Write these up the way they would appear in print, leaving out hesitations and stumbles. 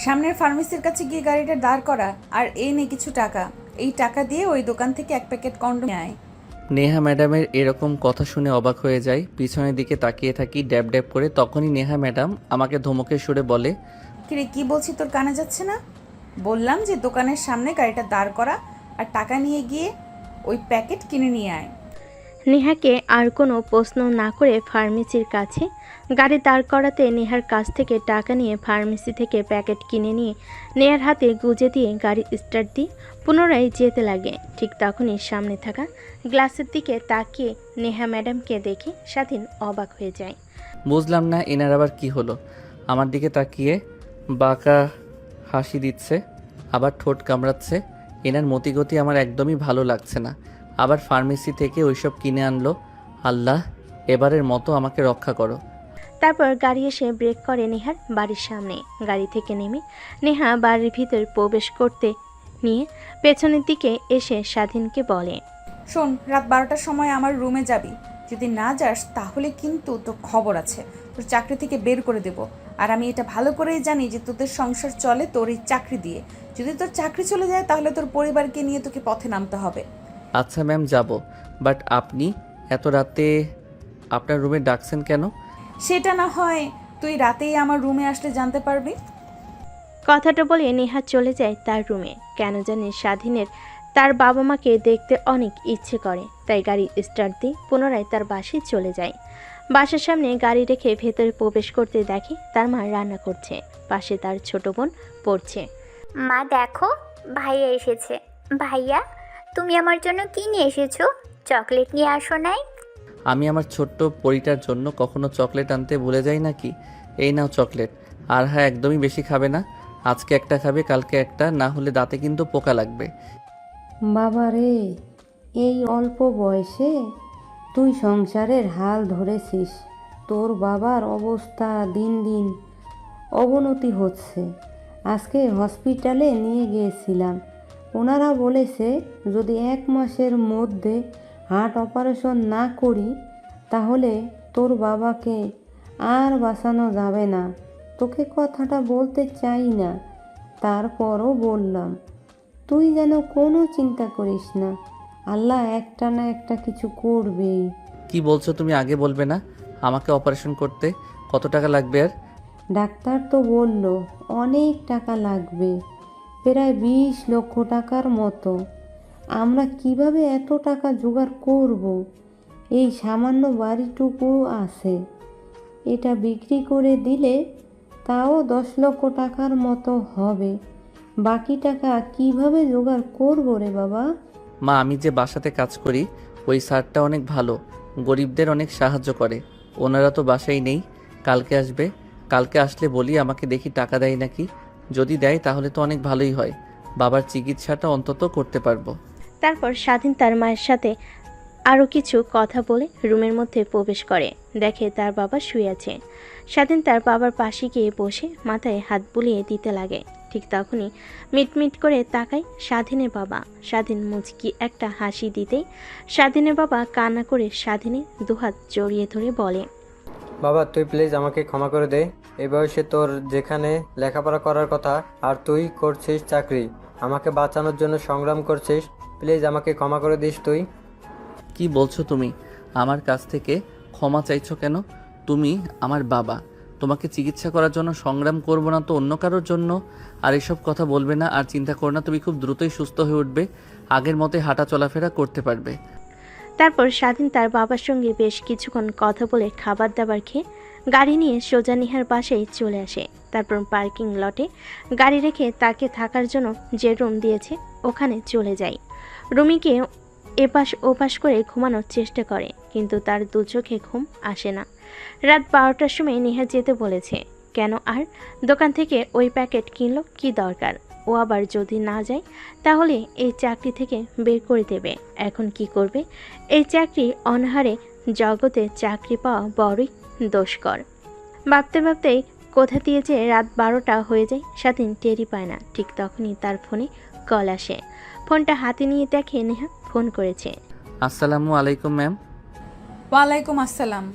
সামনের ফার্মেসির কাছে গিয়ে গাড়িটা দাঁড় করা, আর এই নে কিছু টাকা। এই টাকা দিয়ে ওই দোকান থেকে এক প্যাকেট কন্ডম নিয়ে আয়। নেহা ম্যাডামের এরকম কথা শুনে অবাক হয়ে যায়, পিছনের দিকে তাকিয়ে থাকি ড্যাব ড্যাব করে। তখনই নেহা ম্যাডাম আমাকে ধমকের সুরে বলে, কিরে, কি বলছি তোর কানে যাচ্ছে না? বললাম যে দোকানের সামনে গাড়িটা দাঁড় করা, আর টাকা নিয়ে গিয়ে ওই প্যাকেট কিনে নিয়ে আয়। নেহাকে আর কোনো প্রশ্ন না করে ফার্মেসির কাছে গাড়ি দাঁড় করাতে নেহার কাছ থেকে টাকা নিয়ে ফার্মেসি থেকে প্যাকেট কিনে নিয়ে নেহার হাতে গুজে দিয়ে গাড়ি স্টার্ট দিয়ে পুনরায় যেতে লাগে। ঠিক তখনই সামনে থাকা গ্লাসের দিকে তাকিয়ে নেহা ম্যাডামকে দেখে স্বাধীন অবাক হয়ে যায়। বুঝলাম না এনার আবার কি হলো। আমার দিকে তাকিয়ে বাঁকা হাসি দিচ্ছে, আবার ঠোঁট কামড়াচ্ছে। এনার মতিগতি আমার একদমই ভালো লাগছে না। আবার ফার্মেসি থেকে ওইসব কিনে আনলো। আল্লাহ, এবারের মতো আমাকে রক্ষা করো। তারপর গাড়ি এসে ব্রেক করে নেহার বাড়ির সামনে। গাড়ি থেকে নেমে নেহা বাড়ির ভিতর প্রবেশ করতে নিয়ে পেছনের দিকে এসে স্বাধীনকে বলে, শোন, রাত 12টার সময় আমার রুমে যাবি। যদি না যাস তাহলে কিন্তু তোর খবর আছে, তোর চাকরি থেকে বের করে দেব। আর আমি এটা ভালো করেই জানি যে তোদের সংসার চলে তোর এই চাকরি দিয়ে। যদি তোর চাকরি চলে যায় তাহলে তোর পরিবারকে নিয়ে তোকে পথে নামতে হবে। আচ্ছা ম্যাম, যাব। বাট আপনি এত রাতে আপনার রুমে ডাকছেন কেন? সেটা না হয় তুই রাতেই আমার রুমে আসলে জানতে পারবি। কথাটা বলে নেহা চলে যায় তার রুমে। কেন জানি স্বাধীনের তার বাবা মাকে দেখতে অনেক ইচ্ছে করে, তাই গাড়ি স্টার্ট দিয়ে পুনরায় তার বাসায় চলে যায়। বাসার সামনে গাড়ি রেখে ভেতরে প্রবেশ করতে দেখে তার মা রান্না করছে, পাশে তার ছোট বোন পড়ছে। মা দেখো, ভাইয়া এসেছে। ভাইয়া, তুমি আমার জন্য কি নিয়ে এসেছো? চকলেট নিয়ে আসো নাই? আমি আমার ছোট্ট পরিটার জন্য কখনো চকলেট আনতে ভুলে যাই নাকি? এই নাও চকলেট। আর হ্যাঁ, একদমই বেশি খাবে না। আজকে একটা খাবে, কালকে একটা, না হলে দাঁতে কিন্তু পোকা লাগবে। বাবা রে, এই অল্প বয়সে তুই সংসারের হাল ধরেছিস। তোর বাবার অবস্থা দিন দিন অবনতি হচ্ছে। আজকে হসপিটালে নিয়ে গিয়েছিলাম। ওনারা বলেছে যদি 1 মাসের মধ্যে হার্ট অপারেশন না করি তাহলে তোর বাবাকে আর বাঁচানো যাবে না। তোকে কথাটা বলতে চাই না, তারপরও বললাম। তুই যেন কোনো চিন্তা করিস না, আল্লাহ একটা না একটা কিছু করবেই। কি বলছো তুমি? আগে বলবে না? আমাকে অপারেশন করতে কত টাকা লাগবে? আর ডাক্তার তো বলল অনেক টাকা লাগবে, প্রায় 20 লক্ষ টাকার মতো। আমরা কিভাবে এত টাকা জোগাড় করব? এই সামান্য বাড়িটুকু আছে, এটা বিক্রি করে দিলে তাও 10 লক্ষ টাকার মতো হবে। বাকি টাকা কিভাবে জোগাড় করবো রে বাবা? মা, আমি যে বাসাতে কাজ করি ওই স্যারটা অনেক ভালো, গরিবদের অনেক সাহায্য করে। ওনারা তো বাসায় নেই, কালকে আসবে। কালকে আসলে বলি আমাকে দেখি টাকা দেয় নাকি। যদি দেয় তাহলে তো অনেক ভালোই হয়, বাবার চিকিৎসাটা অন্তত করতে পারবো। তারপর স্বাধীন তার মায়ের সাথে আরও কিছু কথা বলে রুমের মধ্যে প্রবেশ করে। দেখে তার বাবা শুয়ে আছে। স্বাধীন তার বাবার পাশে গিয়ে বসে মাথায় হাত বুলিয়ে দিতে লাগে। ঠিক তখনই মিটমিট করে তাকায় স্বাধীনের বাবা। স্বাধীন মুচকি একটা হাসি দিতেই স্বাধীনের বাবা কান্না করে স্বাধীনের দুহাত জড়িয়ে ধরে বলে, বাবা, তুই প্লিজ আমাকে ক্ষমা করে দে। এই বয়সে তোর যেখানে লেখাপড়া করার কথা আর তুই করছিস চাকরি, আমাকে বাঁচানোর জন্য সংগ্রাম করছিস। প্লিজ আমাকে ক্ষমা করে দিস তুই। কি বলছো তুমি? আমার কাছ থেকে ক্ষমা চাইছো কেন? তুমি আমার বাবা, তোমাকে চিকিৎসা করার জন্য সংগ্রাম করব না তো অন্য কারোর জন্য? আর এসব কথা বলবে না। আর চিন্তা করো না, তুমি খুব দ্রুতই সুস্থ হয়ে উঠবে, আগের মতোই হাঁটা চলাফেরা করতে পারবে। তারপর স্বাধীন তার বাবার সঙ্গে বেশ কিছুক্ষণ কথা বলে খাবার দাবার খেয়ে গাড়ি নিয়ে সোজা নিহার বাসায় চলে আসে। তারপর পার্কিং লটে গাড়ি রেখে তাকে থাকার জন্য যে রুম দিয়েছে ওখানে চলে যায়। রুমে গিয়ে এপাশ ওপাশ করে ঘুমানোর চেষ্টা করে, কিন্তু তার দু চোখে ঘুম আসে না। রাত 12টার সময় নেহা যেতে বলেছে। কেন আর দোকান থেকে ওই প্যাকেট কিনলো কি দরকার? ও আবার যদি না যায় তাহলে এই চাকরি থেকে বের করে দেবে। এখন কি করবে? এই চাকরি অনাহারে জগতে চাকরি পাওয়া বড়ই দুষ্কর। ভাবতে ভাবতেই কোথা দিয়ে যে রাত 12টা হয়ে যায় স্বাধীন টেরই পায় না। ঠিক তখনই তার ফোনে কল আসে। ফোনটা হাতে নিয়ে দেখে নেহা ফোন করেছে। আসসালামু আলাইকুম ম্যাম। ওয়ালাইকুম আসসালাম।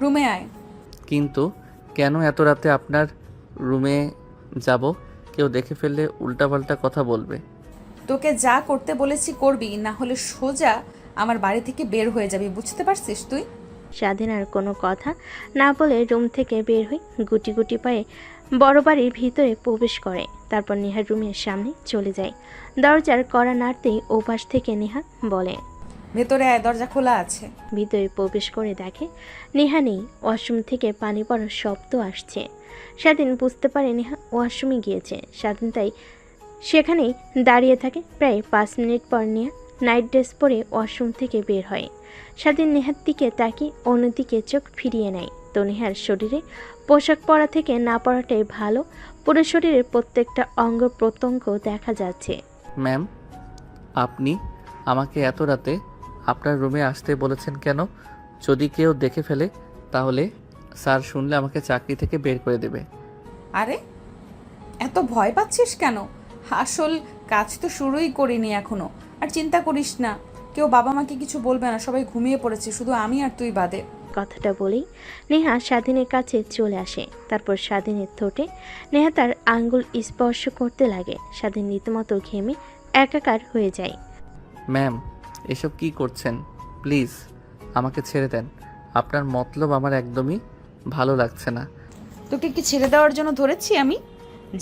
রুমে আয়। কিন্তু কেন এত রাতে আপনার রুমে যাব, কেউ দেখে ফেললে উল্টাপাল্টা কথা বলবে। তোকে যা করতে বলেছি করবি, না হলে সোজা আমার বাড়ি থেকে বের হয়ে যাবি, বুঝতে পারছিস তুই? স্বাধীন আর কোনো কথা না বলে রুম থেকে বের হয়ে গুটি গুটি পায়ে বড় বাড়ির ভিতরে প্রবেশ করে। তারপর নেহার রুমের সামনে চলে যায়। দরজার কড়া নাড়তেই ওপাশ থেকে নেহা বলে, ভেতরে আয়, দরজা খোলা আছে। ভিতরে প্রবেশ করে দেখে নেহা নেই। ওয়াশরুম থেকে পানি পড়ার শব্দ আসছে। স্বাধীন বুঝতে পারে নেহা ওয়াশরুমে গিয়েছে। স্বাধীন তাই সেখানেই দাঁড়িয়ে থাকে। প্রায় 5 মিনিট পর নেহা নাইট ড্রেস পরে ওয়াশরুম থেকে বের হয়। স্বাধীন নেহার দিকে তাকিয়ে অন্যদিকে চোখ ফিরিয়ে নেয়। তো নেহার শরীরে পোশাক পরা থেকে না পরাটাই ভালো। পুরো শরীরের প্রত্যেকটা অঙ্গ প্রত্যঙ্গ দেখা যাচ্ছে। ম্যাম, আপনি আমাকে এত রাতে আপনার রুমে আসতে বলেছেন কেন? যদি কেউ দেখে ফেলে তাহলে স্যার শুনলে আমাকে চাকরি থেকে বের করে দেবে। আরে এত ভয় পাচ্ছিস কেন? আসল কাজ তো শুরুই করিনি এখনো। আর চিন্তা করিস না, কেউ বাবা মাকে কিছু বলবে না, সবাই ঘুমিয়ে পড়েছে, শুধু আমি আর তুই বাদে। কথাটা বলেই নেহা স্বাধীনের কাছে চলে আসে। তারপর স্বাধীনের ঠোঁটে নেহা তার আঙ্গুল স্পর্শ করতে লাগে। স্বাধীন রীতিমতো ঘেমে একাকার হয়ে যায়। ম্যাম, এসব কি করছেন? প্লিজ আমাকে ছেড়ে দেন। আপনার মতলব আমার একদমই ভালো লাগছে না। তোকে কি ছেড়ে দেওয়ার জন্য ধরেছি আমি?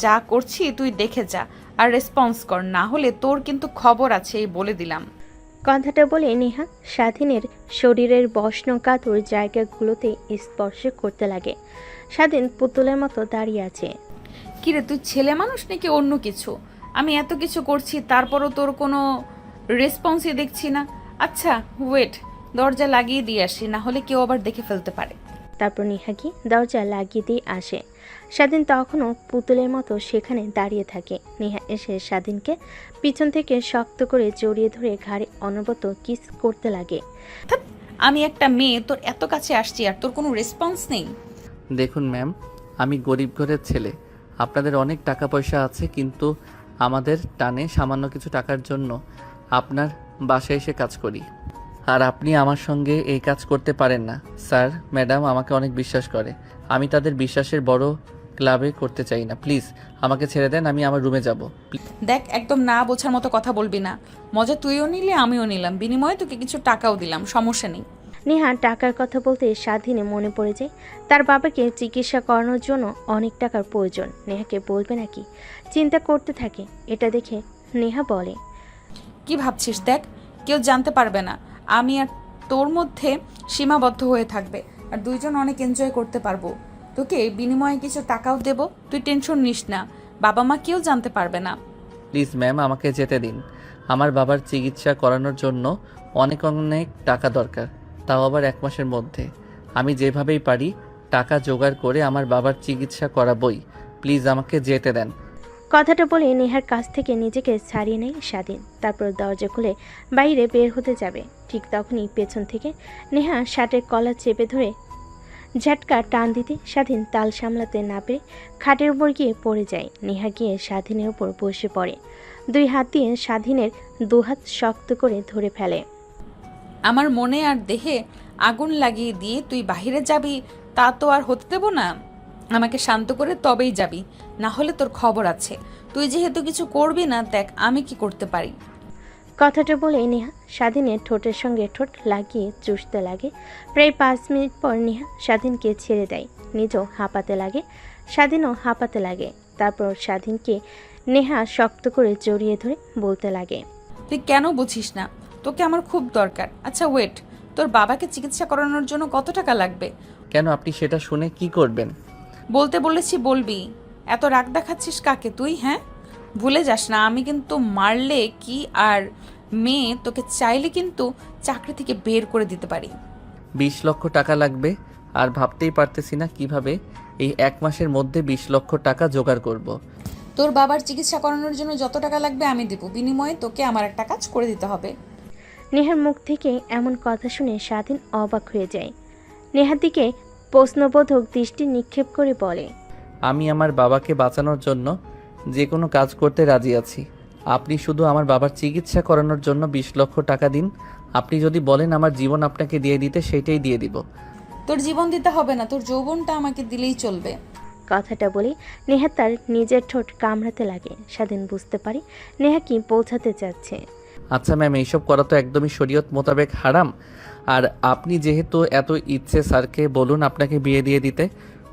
যা করছি তুই দেখে যা আর রেসপন্স কর, না হলে তোর কিন্তু খবর আছে, এই বলে দিলাম। কথাটা বলে নেহা স্বাধীনের শরীরের বস্নকাতর জায়গাগুলোতে স্পর্শ করতে লাগে। স্বাধীন পুতুলের মতো দাঁড়িয়ে আছে। কিরে, তুই ছেলে মানুষ নাকি অন্য কিছু? আমি এত কিছু করছি তারপরও তোর কোনো রেসপন্সই দেখছি না। আচ্ছা ওয়েট, দরজা লাগিয়ে দিয়ে আসি, না হলে কেউ আবার দেখে ফেলতে পারে। তারপর নেহা কি দরজা লাগিয়ে দিয়ে আসে। স্বাধীন তখনও পুতুলের মতো সেখানে দাঁড়িয়ে থাকে। নেহা এসে স্বাধীনকে পিছন থেকে শক্ত করে জড়িয়ে ধরে ঘাড়ে অনবরত কিস করতে লাগে। ধ্যাৎ, আমি একটা মেয়ে, তোর এত কাছে আসছি আর তোর কোনো রেসপন্স নেই। দেখুন ম্যাম, আমি গরিব ঘরের ছেলে। আপনাদের অনেক টাকা পয়সা আছে, কিন্তু আমাদের টানে সামান্য কিছু টাকার জন্য আপনার বাসায় এসে কাজ করি। আর আপনি আমার সঙ্গে এই কাজ করতে পারেন না। স্যার ম্যাডাম আমাকে অনেক বিশ্বাস করে, আমি তাদের বিশ্বাসের বড় ক্লাবে করতে চাই না। প্লিজ আমাকে ছেড়ে দেন, আমি আমার রুমে যাব। দেখ, একদম না বোঝার মতো কথা বলবি না। মজা তুইও নিলে আমিও নিলাম, বিনিময়ে তোকে কিছু টাকাও দিলাম, সমস্যা নেই। নেহা টাকার কথা বলতে স্বাধীনে মনে পড়ে যায় তার বাবাকে চিকিৎসা করানোর জন্য অনেক টাকার প্রয়োজন। নেহাকে বলবে নাকি চিন্তা করতে থাকে। এটা দেখে নেহা বলে, কি ভাবছিস? দেখ, কেউ জানতে পারবে না, আমি আর তোর মধ্যে সীমাবদ্ধ হয়ে থাকবে, আর দুইজন অনেক এনজয় করতে পারবো। তোকে বিনিময়ে কিছু টাকাও দেব, তুই টেনশন নিস না, বাবা মা কেউ জানতে পারবে না। প্লিজ ম্যাম, আমাকে যেতে দিন। আমার বাবার চিকিৎসা করানোর জন্য অনেক অনেক টাকা দরকার, তাও আবার 1 মাসের মধ্যে। আমি যেভাবেই পারি টাকা জোগাড় করে আমার বাবার চিকিৎসা করাবই। প্লিজ আমাকে যেতে দেন। কথাটা বলে নেহার কাছ থেকে নিজেকে ছাড়িয়ে নেয় স্বাধীন। তারপর দরজা খুলে বাইরে বের হতে যাবে। ঠিক তখনই পেছন থেকে নেহা শার্টের কলার চেপে ধরে ঝাটকা টান দিতে স্বাধীন তাল সামলাতে না পেরে খাটের উপর গিয়ে পড়ে যায়। নেহা গিয়ে স্বাধীনের উপর বসে পড়ে। 2 হাত দিয়ে স্বাধীনের 2 হাত শক্ত করে ধরে ফেলে। আমার মনে আর দেহে আগুন লাগিয়ে দিয়ে তুই বাহিরে যাবি, তা তো আর হতে দেব না। আমাকে শান্ত করে তবেই যাবি, না হলে তোর খবর আছে। তুই যেহেতু কিছু করবি না, দেখ আমি কি করতে পারি। কথাটা বলে নেহা স্বাধীনের ঠোঁটের সঙ্গে ঠোঁট লাগিয়ে চুষতে লাগে। প্রায় 5 মিনিট পর নেহা স্বাধীনকে ছেড়ে দেয়। নিজেও হাঁপাতে লাগে, স্বাধীনও হাঁপাতে লাগে। তারপর স্বাধীনকে নেহা শক্ত করে জড়িয়ে ধরে বলতে লাগে, তুই কেন বুঝিস না? তোকে আমার খুব দরকার। আচ্ছা ওয়েট, তোর বাবাকে চিকিৎসা করানোর জন্য কত টাকা লাগবে? কেন, আপনি সেটা শুনে কি করবেন? বলতে বলেছি বলবি। এত রাগ দেখাচ্ছিস কাকে তুই? হ্যাঁ, ভুলে যাস না, আমি কিন্তু মারলে কি আর মেয়ে, তোকে চাইলে কিন্তু চাকরি থেকে বের করে দিতে পারি। 20 লক্ষ টাকা লাগবে, আর ভাবতেই পারতেছি না কিভাবে এই 1 মাসের মধ্যে 20 লক্ষ টাকা জোগাড় করব। তোর বাবার চিকিৎসা করানোর জন্য যত টাকা লাগবে আমি দেবো, বিনিময়ে তোকে আমার একটা কাজ করে দিতে হবে। নেহার মুখ থেকে এমন কথা শুনে স্বাধীন অবাক হয়ে যায়। নেহার দিকে প্রশ্নবোধক দৃষ্টি নিক্ষেপ করে বলে, আমি আমার বাবাকে বাঁচানোর জন্য যে কোনো কাজ করতে রাজি আছি। আপনি শুধু আমার বাবার চিকিৎসা করানোর জন্য 20 লক্ষ টাকা দিন। আপনি যদি বলেন আমার জীবন আপনাকে দিয়ে দিতে, সেইটাই দিয়ে দিব। তোর জীবন দিতে হবে না, তোর যৌবনটা আমাকে দিলেই চলবে। কথাটা বলে নেহা তার নিজের ঠোঁট কামড়াতে লাগে। স্বাধীন বুঝতে পারে নেহা কি বোঝাতে চাচ্ছে। আচ্ছা ম্যাম, এইসব করা তো একদমই শরীয়ত মোতাবেক হারাম। আর আপনি যেহেতু এত ইচ্ছে, স্যারকে বলুন আপনাকে বিয়ে দিয়ে দিতে,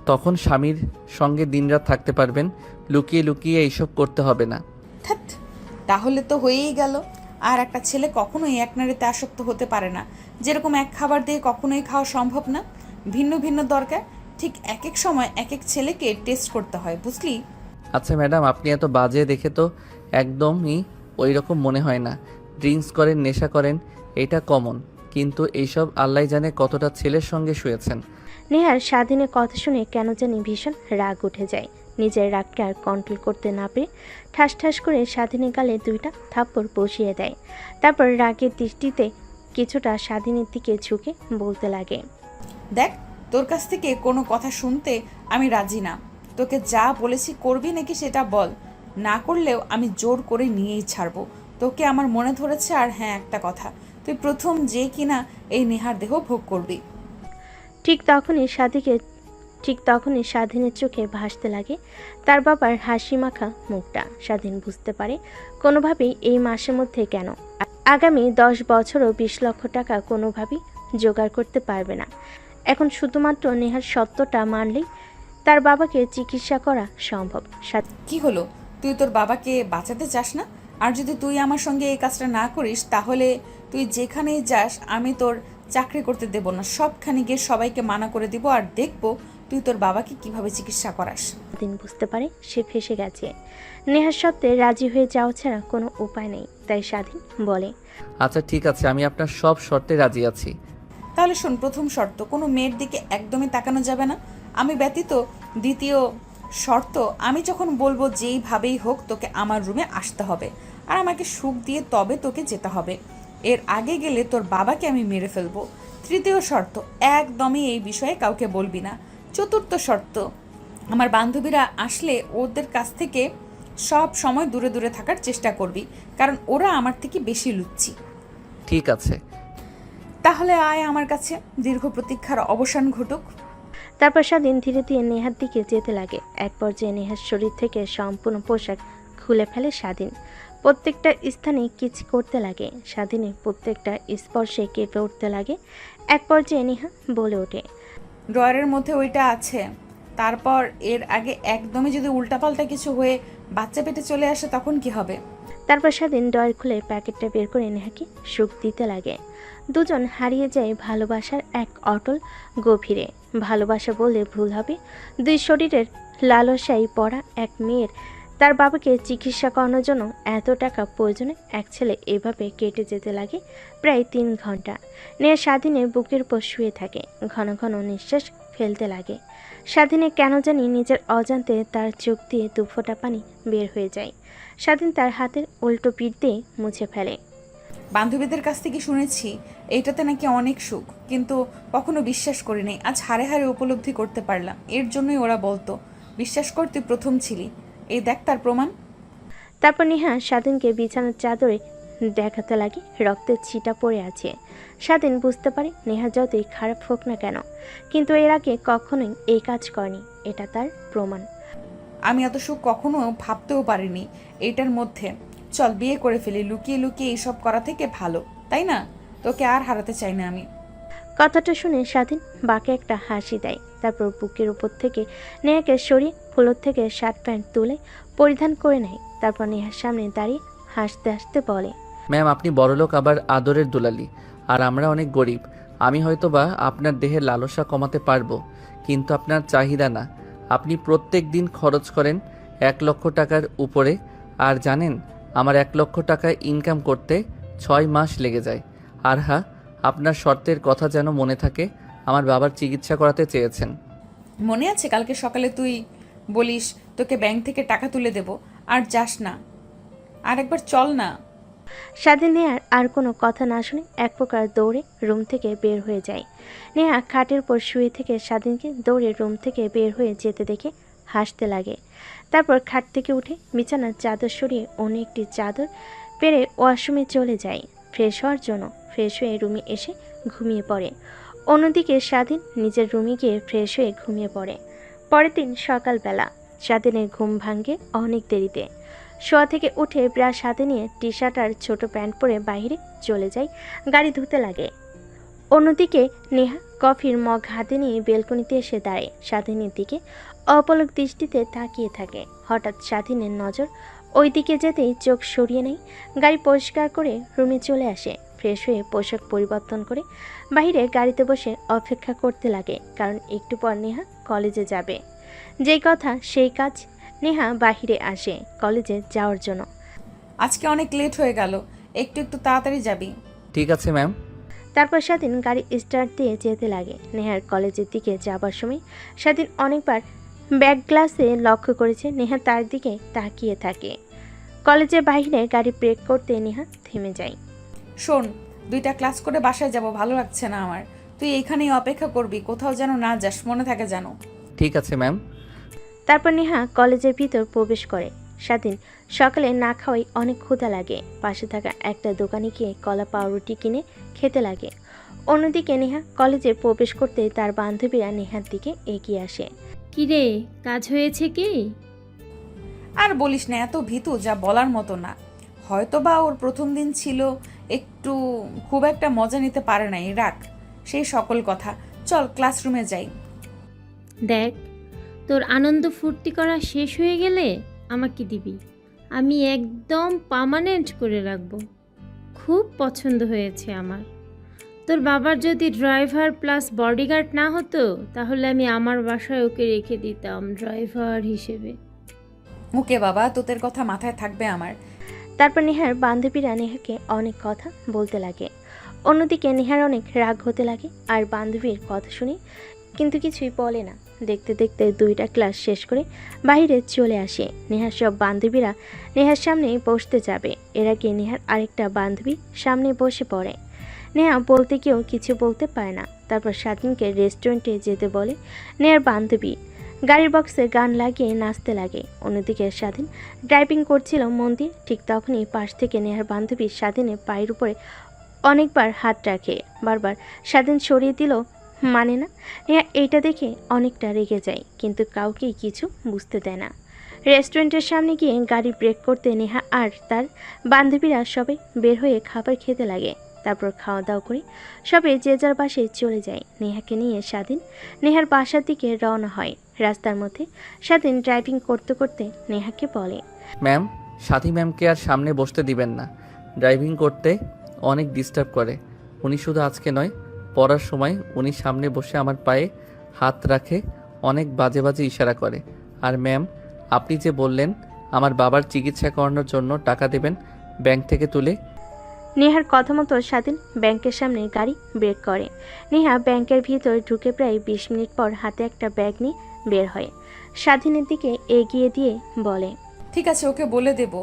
তখন স্বামীর সঙ্গে দিনরাত থাকতে পারবেন। লুকিয়ে লুকিয়ে এইসব করতে হবে না। ধ্যাৎ, তাহলে তো হয়েই গেল। আর একটা ছেলে কখনোই এক নারীতে আসক্ত হতে পারে না। যেরকম এক খাবার দিয়ে কখনোই খাওয়া সম্ভব না, ভিন্ন ভিন্ন দরকার। ঠিক এক এক সময় এক এক ছেলেকে টেস্ট করতে হয়, বুঝলি? আচ্ছা ম্যাডাম, আপনি এত বাজে দেখে তো একদমই ওই রকম মনে হয় না। ড্রিঙ্কস করেন, নেশা করেন, এটা কমন, কিন্তু এইসব আল্লাহ জানে কতটা ছেলের সঙ্গে শুয়েছেন। নেহার স্বাধীনের কথা শুনে কেন জানি ভীষণ রাগ উঠে যায়। নিজের রাগকে আর কন্ট্রোল করতে না পেরে ঠাস ঠাস করে স্বাধীনের গালে 2টা থাপ্পড় বসিয়ে দেয়। তারপর রাগের দৃষ্টিতে কিছুটা স্বাধীনের দিকে ঝুঁকে বলতে লাগে, দেখ, তোর কাছ থেকে কোনো কথা শুনতে আমি রাজি না। তোকে যা বলেছি করবি নাকি সেটা বল। না করলেও আমি জোর করে নিয়েই ছাড়বো। তোকে আমার মনে ধরেছে। আর হ্যাঁ, একটা কথা, তুই প্রথম যে কিনা এই নেহার দেহ ভোগ করবি। ঠিক তখনই স্বাধীনের চোখে ভাসতে লাগে তার বাবার হাসি মাখা মুখটা। স্বাধীন বুঝতে পারে কোনোভাবেই এই মাসের মধ্যে কেন আগামী 10 বছরও 20 লক্ষ টাকা কোনোভাবেই জোগাড় করতে পারবে না। এখন শুধুমাত্র নেহার সত্যটা মানলেই তার বাবাকে চিকিৎসা করা সম্ভব। কি হলো, তুই তোর বাবাকে বাঁচাতে চাস না? আর যদি তুই আমার সঙ্গে এই কাজটা না করিস, তাহলে তুই যেখানেই যাস আমি তোর চাকরি করতে দেব না। সবখানে গিয়ে সবাইকে মানা করে দিব, আর দেখবো তুই তোর বাবাকে কিভাবে চিকিৎসা করাস। স্বাধীন বুঝতে পারে সে ফেসে গেছে। নেহার সত্ত্বে রাজি হয়ে যাওয়া ছাড়া কোনো উপায় নেই। তাই স্বাধীন বলে, আচ্ছা ঠিক আছে, আমি আপনার সব শর্তে রাজি আছি। তাহলে শোন, প্রথম শর্ত, কোনো মেয়ের দিকে একদমই তাকানো যাবে না আমি ব্যতীত। দ্বিতীয় শর্ত, আমি যখন বলবো যেইভাবেই হোক তোকে আমার রুমে আসতে হবে, আর আমাকে সুখ দিয়ে তবে তোকে যেতে হবে। এর আগে গেলে তোর বাবাকে আমি মেরে ফেলবো। তৃতীয় শর্ত, একদমই এই বিষয়ে কাউকে বলবি না। চতুর্থ শর্ত, আমার বান্ধবীরা আসলে ওদের কাছ থেকে সব সময় দূরে দূরে থাকার চেষ্টা করবি, কারণ ওরা আমার থেকে বেশি লুচ্ছি। ঠিক আছে। তাহলে আয় আমার কাছে, দীর্ঘ প্রতীক্ষার অবসান ঘটুক। তারপর স্বাধীন ধীরে ধীরে নেহার দিকে যেতে লাগে। এক পর্যায়ে নেহার শরীর থেকে সম্পূর্ণ পোশাক খুলে ফেলে স্বাধীন। প্রত্যেকটা স্থানে কিচ করতে লাগে। স্বাধীনের প্রত্যেকটা স্পর্শে কেঁপে উঠতে লাগে। এক পর্যায়ে নেহা বলে ওঠে, ড্রয়ারের মধ্যে ওইটা আছে। তারপর এর আগে একদমই যদি উল্টাপাল্টা কিছু হয়ে বাচ্চা পেটে চলে আসে তখন কি হবে? তারপর স্বাধীন ড্রয়ার খুলে প্যাকেটটা বের করে নেহাকে সুখ দিতে লাগে। দুজন হারিয়ে যায় ভালোবাসার এক অটল গভীরে। ভালোবাসা বললে ভুল হবে। দুই শরীরের লালসায় পড়া এক মেয়ের তার বাবাকে চিকিৎসা করানোর জন্য এত টাকা প্রয়োজনে এক ছেলে এভাবে কেটে যেতে লাগে প্রায় 3 ঘন্টা। নেহা স্বাধীনের বুকের উপর শুয়ে থাকে, ঘন ঘন নিঃশ্বাস ফেলতে লাগে। স্বাধীনে কেন জানি নিজের অজান্তে তার চোখ দিয়ে 2 ফোঁটা পানি বের হয়ে যায়। স্বাধীন তার হাতের উল্টো পিঠ দিয়ে মুছে ফেলে। বান্ধবীদের কাছ থেকে শুনেছি এইটাতে নাকি অনেক সুখ, কিন্তু কখনো বিশ্বাস করিনি। আজ হারে হারে উপলব্ধি করতে পারলাম। এর জন্যই ওরা বলতো বিশ্বাস কর, তুই প্রথম ছিলি। এই দেখ তার প্রমাণ। তারপর নেহা স্বাধীনকে বিছানার চাদরে দেখাতে লাগে রক্তের ছিটা পড়ে আছে। স্বাধীন বুঝতে পারে নেহা যতই খারাপ হোক না কেন, কিন্তু এর আগে কখনোই এই কাজ করেনি। এটা তার প্রমাণ। আমি এত সুখ কখনো ভাবতেও পারিনি এইটার মধ্যে। চল বিয়ে করে ফেলি, লুকিয়ে লুকিয়ে এইসব করা থেকে ভালো, তাই না? তোকে আর হারাতে চাই না আমি। কথাটা শুনে স্বাধীন বাঁকে একটা হাসি দেয়। তারপর বুকের উপর থেকে নেহাকে সরিয়ে ফ্লোর থেকে শার্ট প্যান্ট তুলে পরিধান করে নেয়। তারপর নেহার সামনে দাঁড়িয়ে হাসতে হাসতে বলে, ম্যাম, আপনি বড়লোক আবার আদরের দুলালি, আর আমরা অনেক গরিব। আমি হয়তোবা আপনার দেহের লালসা কমাতে পারবো, কিন্তু আপনার চাহিদা না। আপনি প্রত্যেক দিন খরচ করেন 1 লক্ষ টাকার উপরে, আর জানেন আমার 1 লক্ষ টাকা ইনকাম করতে 6 মাস লেগে যায়। আর হ্যাঁ, আপনার শর্তের কথা যেন মনে থাকে, আমার বাবার চিকিৎসা করাতে চেয়েছেন। মনে আছে কালকে সকালে তুই বলিস তোকে ব্যাংক থেকে টাকা তুলে দেব, আর যাস না? আর একবার চল না। স্বাধীন নেহার আর কোনো কথা না শুনে এক প্রকার দৌড়ে রুম থেকে বের হয়ে যায়। নেহা খাটের উপর শুয়ে থেকে স্বাধীনকে দৌড়ে রুম থেকে বের হয়ে যেতে দেখে হাসতে লাগে। তারপর খাট থেকে উঠে বিছানার চাদর সরিয়ে অন্য একটি চাদর পেরে ওয়াশরুমে চলে যায় ফ্রেশ হওয়ার জন্য। ফ্রেশ হয়ে রুমে এসে ঘুমিয়ে পড়ে। অন্যদিকে স্বাধীন নিজের রুমে গিয়ে ফ্রেশ হয়ে ঘুমিয়ে পড়ে। পরের দিন সকালবেলা স্বাধীনের ঘুম ভাঙে অনেক দেরিতে। শোয়া থেকে উঠে ব্রাশ হাতে নিয়ে টি শার্ট আর ছোট প্যান্ট পরে বাইরে চলে যায়, গাড়ি ধুতে লাগে। অন্যদিকে নেহা কফির মগ হাতে নিয়ে বেলকনিতে এসে দাঁড়ায়, স্বাধীনের দিকে অপলক দৃষ্টিতে তাকিয়ে থাকে। হঠাৎ স্বাধীনের নজর ওই দিকে যেতেই চোখ সরিয়ে নেয়। গাড়ি পরিষ্কার করে রুমে চলে আসে, ফ্রেশ হয়ে পোশাক পরিবর্তন করে বাইরে গাড়িতে বসে অপেক্ষা করতে লাগে, কারণ একটু পর নেহা কলেজে যাবে। যেই কথা সেই কাজ, নেহা বাহিরে আসে কলেজে যাওয়ার জন্য। আজকে অনেক লেট হয়ে গেল, একটু একটু তাড়াতাড়ি যাবি। ঠিক আছে ম্যাম। তারপর স্বাধীন গাড়ি স্টার্ট দিয়ে যেতে লাগে। নেহার কলেজের দিকে যাবার সময় স্বাধীন অনেকবার ব্যাক গ্লাসে লক্ষ্য করেছে নেহা তার দিকে তাকিয়ে থাকে। কলেজের বাইরে গাড়ি ব্রেক করতে নেহা থেমে যায়। শোন, 2টা ক্লাস করে বাসায় যাব, ভালো লাগছে না আমার। তুই এইখানেই অপেক্ষা করবি, কোথাও যেন না যাস, মনে থাকে যেন। ঠিক আছে ম্যাম। তারপর নেহা কলেজের ভিতর প্রবেশ করে। স্বাধীন সকালে না খাওয়াই অনেক ক্ষুধা লাগে, পাশে থাকা একটা দোকানে গিয়ে কলা পাউরুটি কিনে খেতে লাগে। অন্যদিকে নেহা কলেজে প্রবেশ করতে তার বান্ধবীরা নেহার দিকে এগিয়ে আসে। কিরে, কাজ হয়েছে কি? আর বলিস না, এত ভীতু যা বলার মতো না। হয়তো বা ওর প্রথম দিন ছিল, একটু খুব একটা মজা নিতে পারে নাই, রাখ সেই সকল কথা। চল ক্লাসরুমে যাই। দেখ, তোর আনন্দ ফুর্তি করা শেষ হয়ে গেলে আমাকে দিবি, আমি একদম পার্মানেন্ট করে রাখবো। খুব পছন্দ হয়েছে আমার। তোর বাবার যদি ড্রাইভার প্লাস বডিগার্ড না হতো, তাহলে আমি আমার বাসায় ওকে রেখে দিতাম ড্রাইভার হিসেবে। ওকে বাবা, তোদের কথা মাথায় থাকবে আমার। তারপর নেহার বান্ধবীরা নেহাকে অনেক কথা বলতে লাগে। অন্যদিকে নেহার অনেক রাগ হতে লাগে আর বান্ধবীর কথা শুনে কিন্তু কিছুই বলে না। দেখতে দেখতে 2টা ক্লাস শেষ করে বাইরে চলে আসে। নেহার সব বান্ধবীরা নেহার সামনে বসতে যাবে, এর আগে নেহার আরেকটা বান্ধবী সামনে বসে পড়ে। নেহা বলতে গিয়েও কিছু বলতে পারে না। তারপর স্বাধীনকে রেস্টুরেন্টে যেতে বলে নেহার বান্ধবী। গাড়ির বক্সে গান লাগিয়ে নাচতে লাগে। অন্যদিকে স্বাধীন ড্রাইভিং করছিল মন দিয়ে। ঠিক তখনই পাশ থেকে নেহার বান্ধবী স্বাধীনের পায়ের উপরে অনেকবার হাত রাখে, বারবার স্বাধীন সরিয়ে দিল মানে না। নেহা এইটা দেখে অনেকটা রেগে যায়, কিন্তু কাউকেই কিছু বুঝতে দেয় না। রেস্টুরেন্টের সামনে গিয়ে গাড়ি ব্রেক করতে নেহা আর তার বান্ধবীরা সবাই বের হয়ে খাবার খেতে লাগে। তারপর খাওয়া দাওয়া করে সবাই যে যার বাসায় চলে যায়। নেহাকে নিয়ে স্বাধীন নেহার বাসার দিকে রওনা হয়। রাস্তার মধ্যে স্বাধীন ড্রাইভিং করতে করতে নেহাকে বলে, ম্যাম, সাথী ম্যামকে আর সামনে বসতে দিবেন না। ড্রাইভিং করতে অনেক ডিস্টার্ব করে। উনি শুধু আজকে নয়, পড়ার সময় উনি সামনে বসে আমার পায়ে হাত রাখে, অনেক বাজে বাজে ইশারা করে। আর ম্যাম, আপনি যে বললেন আমার বাবার চিকিৎসা করানোর জন্য টাকা দেবেন ব্যাংক থেকে তুলে। নেহার কথা মতো স্বাধীন ব্যাংকের সামনে গাড়ি ব্রেক করে। নেহা ব্যাংকের ভিতর ঢুকে প্রায় 20 মিনিট পর হাতে একটা ব্যাগ নিয়ে বের হয়। স্বাধীনের দিকে এগিয়ে দিয়ে বলে, ঠিক আছে, ওকে বলে দেব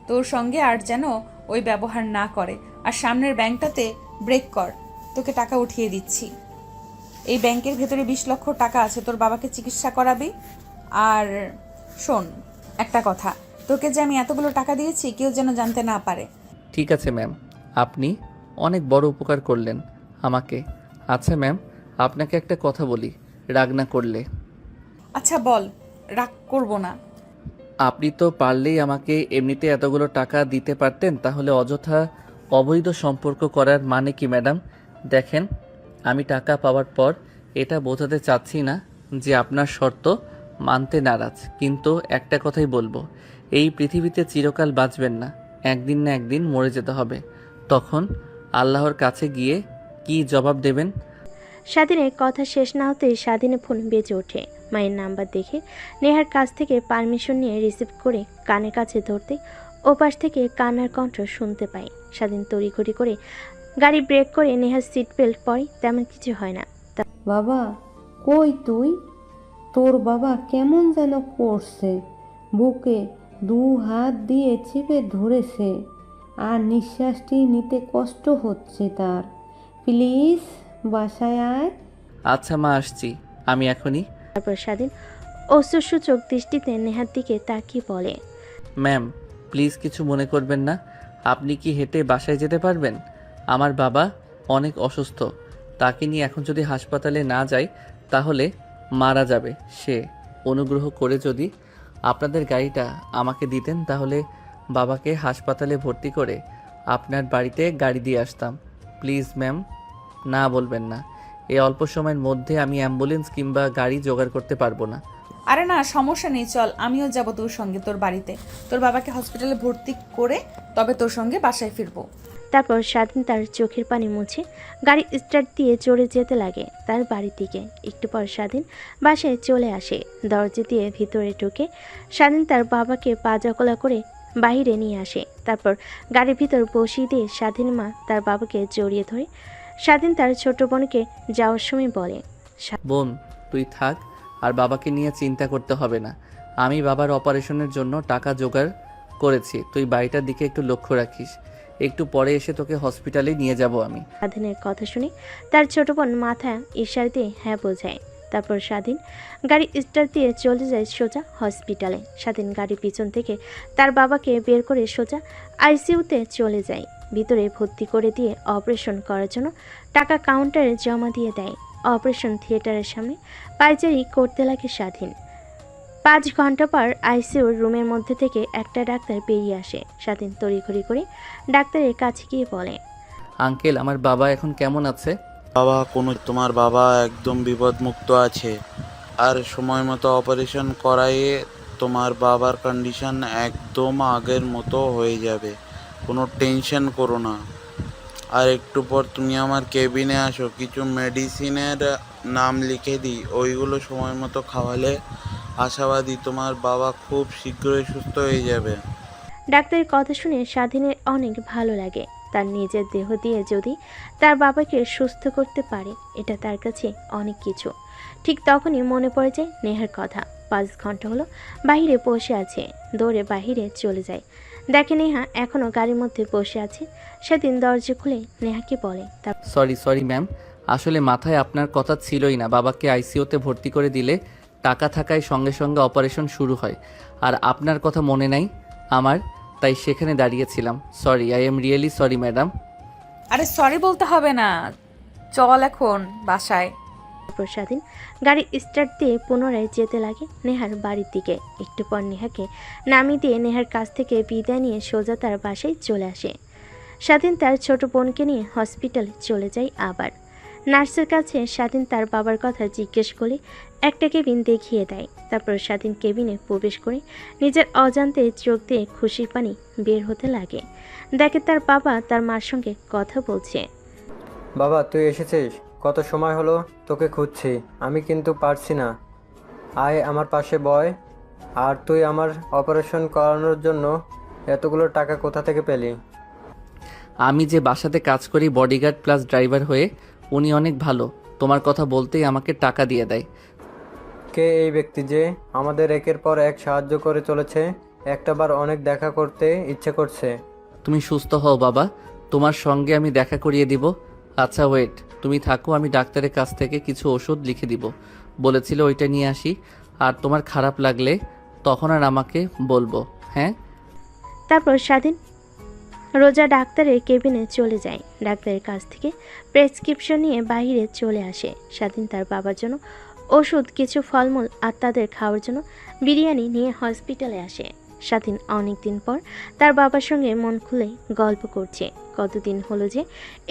তোর সঙ্গে আর যেন ওই ব্যবহার না করে। আর সামনের ব্যাংকটাতে ব্রেক কর, তোকে টাকা উঠিয়ে দিচ্ছি। এই ব্যাংকের ভেতরে 20 লক্ষ টাকা আছে, তোর বাবাকে চিকিৎসা করাবি। আর শোন একটা কথা, তোকে যে আমি এতগুলো টাকা দিয়েছি কেউ যেন জানতে না পারে। ঠিক আছে ম্যাম, আপনি অনেক বড় উপকার করলেন আমাকে। আচ্ছা ম্যাম, আপনাকে একটা কথা বলি, রাগ না করলে। আচ্ছা বল, রাগ করব না। আপনি তো পারলেই আমাকে এমনিতে এতগুলো টাকা দিতে পারতেন, তাহলে অযথা অবৈধ সম্পর্ক করার মানে কি ম্যাডাম? দেখেন, আমি টাকা পাওয়ার পর এটা বোঝাতে চাচ্ছি না যে আপনার শর্ত মানতে নারাজ, কিন্তু একটা কথাই বলবো, এই পৃথিবীতে চিরকাল বাঁচবেন না, একদিন না একদিন মরে যেতে হবে। তখন আল্লাহর কাছে গিয়ে কি জবাব দেবেন? স্বাধীনের কথা শেষ না হতেই স্বাধীনের ফোন বেজে ওঠে। মায়ের নাম্বার দেখে নেহার কাছ থেকে পারমিশন নিয়ে রিসিভ করে কানের কাছে ধরতে ওপাশ থেকে কান্নার কণ্ঠ শুনতে পায়। স্বাধীন তড়িঘড়ি করে গাড়ি ব্রেক করে নেহার সিট বেল্ট পরে, তেমন কিছু হয় না। বাবা কই তুই? তোর বাবা কেমন যেন করছে, বুকে 2 হাত দিয়ে চেপে ধরেছে আর নিঃশ্বাসটি নিতে কষ্ট হচ্ছে তার। প্লিজ বাসায় আয়। আচ্ছা মা, আসছি আমি এখনই। তারপর স্বাধীন অশ্রুসূচক দৃষ্টিতে নেহার দিকে তাকিয়ে বলে, ম্যাম, প্লিজ কিছু মনে করবেন না। আপনি কি হেঁটে বাসায় যেতে পারবেন? আমার বাবা অনেক অসুস্থ, তাকে নিয়ে এখন যদি হাসপাতালে না যাই তাহলে মারা যাবে সে। অনুগ্রহ করে যদি আপনাদের গাড়িটা আমাকে দিতেন তাহলে বাবাকে হাসপাতালে ভর্তি করে আপনার বাড়িতে গাড়ি দিয়ে আসতাম। প্লিজ ম্যাম, না বলবেন না। এই অল্প সময়ের মধ্যে আমি অ্যাম্বুলেন্স কিংবা গাড়ি জোগাড় করতে পারবো না। আরে না, সমস্যা নেই, চল আমিও যাব তোর সঙ্গে তোর বাড়িতে। তোর বাবাকে হসপিটালে ভর্তি করে তবে তোর সঙ্গে বাসায় ফিরবো। তারপর স্বাধীন তার চোখের পানি মুছে গাড়ি স্টার্ট দিয়ে চড়ে যেতে লাগে তার বাড়ির দিকে। একটু পর স্বাধীন বাসায় চলে আসে। দরজা দিয়ে ভিতরে ঢুকে স্বাধীন তার বাবাকে পা জকলা করে বাইরে নিয়ে আসে। তারপর গাড়ির ভিতর বসিয়ে দিয়ে স্বাধীন মা তার বাবাকে জড়িয়ে ধরে স্বাধীন তার ছোট বোনকে যাওয়ার সময় বলে, বোন, তুই থাক, আর বাবাকে নিয়ে চিন্তা করতে হবে না। আমি বাবার অপারেশনের জন্য টাকা জোগাড় করেছি। তুই বাড়িটার দিকে একটু লক্ষ্য রাখিস। একটু পরে এসে তোকে হসপিটালে নিয়ে যাব আমি। স্বাধীনের কথা শুনে তার ছোট বোন মাথা ইশারা দিয়ে হ্যাঁ বোঝায়। তারপর স্বাধীন গাড়ি স্টার্ট দিয়ে চলে যায় সোজা হসপিটালে। স্বাধীন গাড়ির পিছন থেকে তার বাবাকে বের করে সোজা আইসিইউতে চলে যায়। ভিতরে ভর্তি করে দিয়ে অপারেশন করার জন্য টাকা কাউন্টারে জমা দিয়ে দেয়। অপারেশন থিয়েটারের সামনে পায়চারি করতে লাগে স্বাধীন। 5 ঘন্টা পর আইসিইউর রুমের মধ্যে থেকে একটা ডাক্তার বেরিয়ে আসে। স্বাধীন তড়িঘড়ি করে ডাক্তারের কাছে গিয়ে বলে, আঙ্কেল, আমার বাবা এখন কেমন আছে? তোমার বাবা একদম বিপদমুক্ত আছে, আর সময় মতো অপারেশন করাইয়ে তোমার বাবার কন্ডিশন একদম আগের মতো হয়ে যাবে। কোনো টেনশন করো না। আর একটু পর তুমি আমার কেবিনে আসো, কিছু মেডিসিনের নাম লিখে দিই, ওইগুলো সময় মতো খাওয়ালে আশাবাদী তোমার বাবা খুব শীঘ্রই সুস্থ হয়ে যাবে। ডাক্তারের কথা শুনে স্বাধীনের অনেক ভালো লাগে। তার নিজের দেহ দিয়ে যদি তার বাবাকে সুস্থ করতে পারে, এটা তার কাছে অনেক কিছু। ঠিক তখনই মনে পড়ে যায় নেহার কথা। 5 ঘন্টা হলো বাইরে বসে আছে। দৌড়ে বাইরে চলে যায়। দেখে নেহা এখনও গাড়ির মধ্যে বসে আছে। সেদিন দরজা খুলে নেহাকে বলে, সরি ম্যাম, আসলে মাথায় আপনার কথা ছিলই না। বাবাকে আইসিইউতে ভর্তি করে দিলে টাকা থাকায় সঙ্গে সঙ্গে অপারেশন শুরু হয়, আর আপনার কথা মনে নাই আমার, তাই সেখানে দাঁড়িয়েছিলাম। Sorry, I am really sorry madam. আরে সরি বলতে হবে না, চল এখন বাসায়। তারপর স্বাধীন গাড়ি স্টার্ট দিয়ে পুনরায় যেতে লাগে নেহার বাড়ির দিকে। একটু পর নেহাকে নামিয়ে দিয়ে নেহার কাছ থেকে বিদায় নিয়ে সোজা তার বাসায় চলে আসে। স্বাধীন তার ছোট বোনকে নিয়ে হসপিটালে চলে যায়। আবার নার্সের কাছে স্বাধীন তার বাবার কথা জিজ্ঞেস করে একটা কেবিন দেখিয়ে দেয়। তারপর স্বাধীন কেবিনে প্রবেশ করে নিজের অজান্তে চোখ দিয়ে খুশির পানি বের হতে লাগে। দেখে তার বাবা তার মার সঙ্গে কথা বলছে। বাবা, তুই এসেছিস? কত সময় হলো তোকে খুঁজছি, আমি কিন্তু পারছি না। আয় আমার পাশে বয়। আর তুই আমার অপারেশন করানোর জন্য এতগুলো টাকা কোথা থেকে পেলি? আমি যে বাসাতে কাজ করি বডিগার্ড প্লাস ড্রাইভার হয়ে, উনি অনেক ভালো। তোমার কথা বলতেই আমাকে টাকা দিয়ে দেয়। কে এই ব্যক্তি যে আমাদের একের পর এক সাহায্য করে চলেছে? একটাবার অনেক দেখা করতে ইচ্ছে করছে। তুমি সুস্থ হও বাবা, তোমার সঙ্গে আমি দেখা করিয়ে দিব। আচ্ছা ওয়েট, তুমি থাকো, আমি ডাক্তারের কাছ থেকে কিছু ওষুধ লিখে দিব বলেছিল, ওইটা নিয়ে আসি। আর তোমার খারাপ লাগলে তখন আর আমাকে বলবো, হ্যাঁ? তারপর স্বাধীন রোজা ডাক্তারের কেবিনে চলে যায়। ডাক্তারের কাছ থেকে প্রেসক্রিপশন নিয়ে বাইরে চলে আসে। স্বাধীন তার বাবার জন্য ওষুধ, কিছু ফলমূল আর তাদের খাওয়ার জন্য বিরিয়ানি নিয়ে হসপিটালে আসে। স্বাধীন অনেক দিন পর তার বাবার সঙ্গে মন খুলে গল্প করছে। কতদিন হলো যে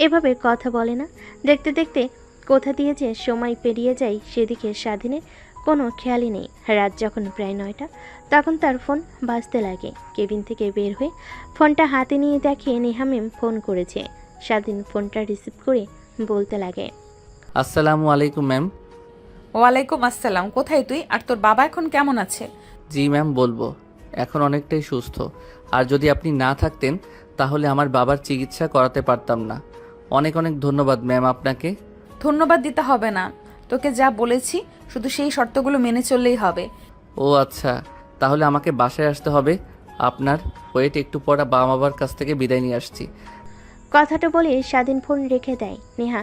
এভাবে কথা বলে না। দেখতে দেখতে কোথা দিয়ে যে সময় পেরিয়ে যায় সেদিকে স্বাধীনের কোনো খেয়ালই নেই। রাত যখন প্রায় 9টা, তখন তার ফোন বাজতে লাগে। কেবিন থেকে বের হয়ে ফোনটা হাতে নিয়ে দেখে নেহা ম্যাম ফোন করেছে। স্বাধীন ফোনটা রিসিভ করে বলতে লাগে, আসসালামু আলাইকুম ম্যাম। ওয়ালাইকুম আসসালাম। কোথায় তুই? আর তোর বাবা এখন কেমন আছে? জি ম্যাম, বলবো। এখন অনেকটাই সুস্থ। আর যদি আপনি না থাকতেন তাহলে আমার বাবার চিকিৎসা করাতে পারতাম না। অনেক অনেক ধন্যবাদ ম্যাম আপনাকে। ধন্যবাদ দিতে হবে না, তোকে যা বলেছি শুধু সেই শর্তগুলো মেনে চললেই হবে। ও আচ্ছা, তাহলে আমাকে বাসায় আসতে হবে আপনার। ওয়েট, একটু পর বাবার কাছ থেকে বিদায় নিয়ে আসছি। কথাটা বলে স্বাধীন ফোন রেখে দেয়। নেহা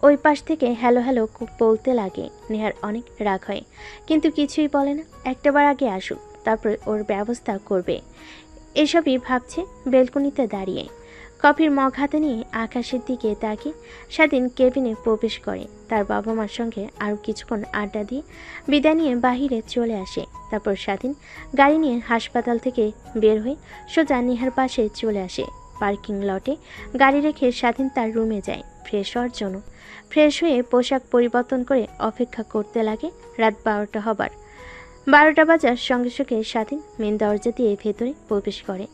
ওই পাশ থেকে হ্যালো হ্যালো বলতে লাগে। নেহার অনেক রাগ হয়, কিন্তু কিছুই বলে না। একটাবার আগে আসুক, তারপর ওর ব্যবস্থা করবে। এসবই ভাবছে বেলকনিতে দাঁড়িয়ে। কফির মগ হাতে নিয়ে আকাশের দিকে তাকিয়ে স্বাধীন কেবিনে প্রবেশ করে। তার বাবা মার সঙ্গে আরও কিছুক্ষণ আড্ডা দিয়ে বিদায় নিয়ে বাহিরে চলে আসে। তারপর স্বাধীন গাড়ি নিয়ে হাসপাতাল থেকে বের হয়ে সোজা নেহার পাশে চলে আসে। পার্কিং লটে গাড়ি রেখে স্বাধীন তার রুমে যায় ফ্রেশ হওয়ার জন্য। ফ্রেশ হয়ে পোশাক পরিবর্তন করে অপেক্ষা করতে লাগে রাত 12টা হবার। 12টা বাজার সঙ্গে সঙ্গে স্বাধীন মেন দরজা দিয়ে ভেতরে প্রবেশ করে।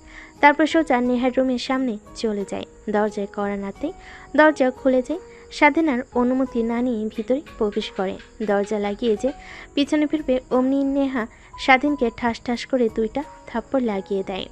তারপর সোজা নেহার রুমের সামনে চলে যায়। দরজায় কড়া নাড়তেই দরজা খুলে যায়। স্বাধীন আর অনুমতি না নিয়ে ভিতরে প্রবেশ করে। দরজা লাগিয়ে যে পিছনে ফিরবে অমনি নেহা স্বাধীনকে ঠাস ঠাস করে 2টা থাপ্পড় লাগিয়ে দেয়।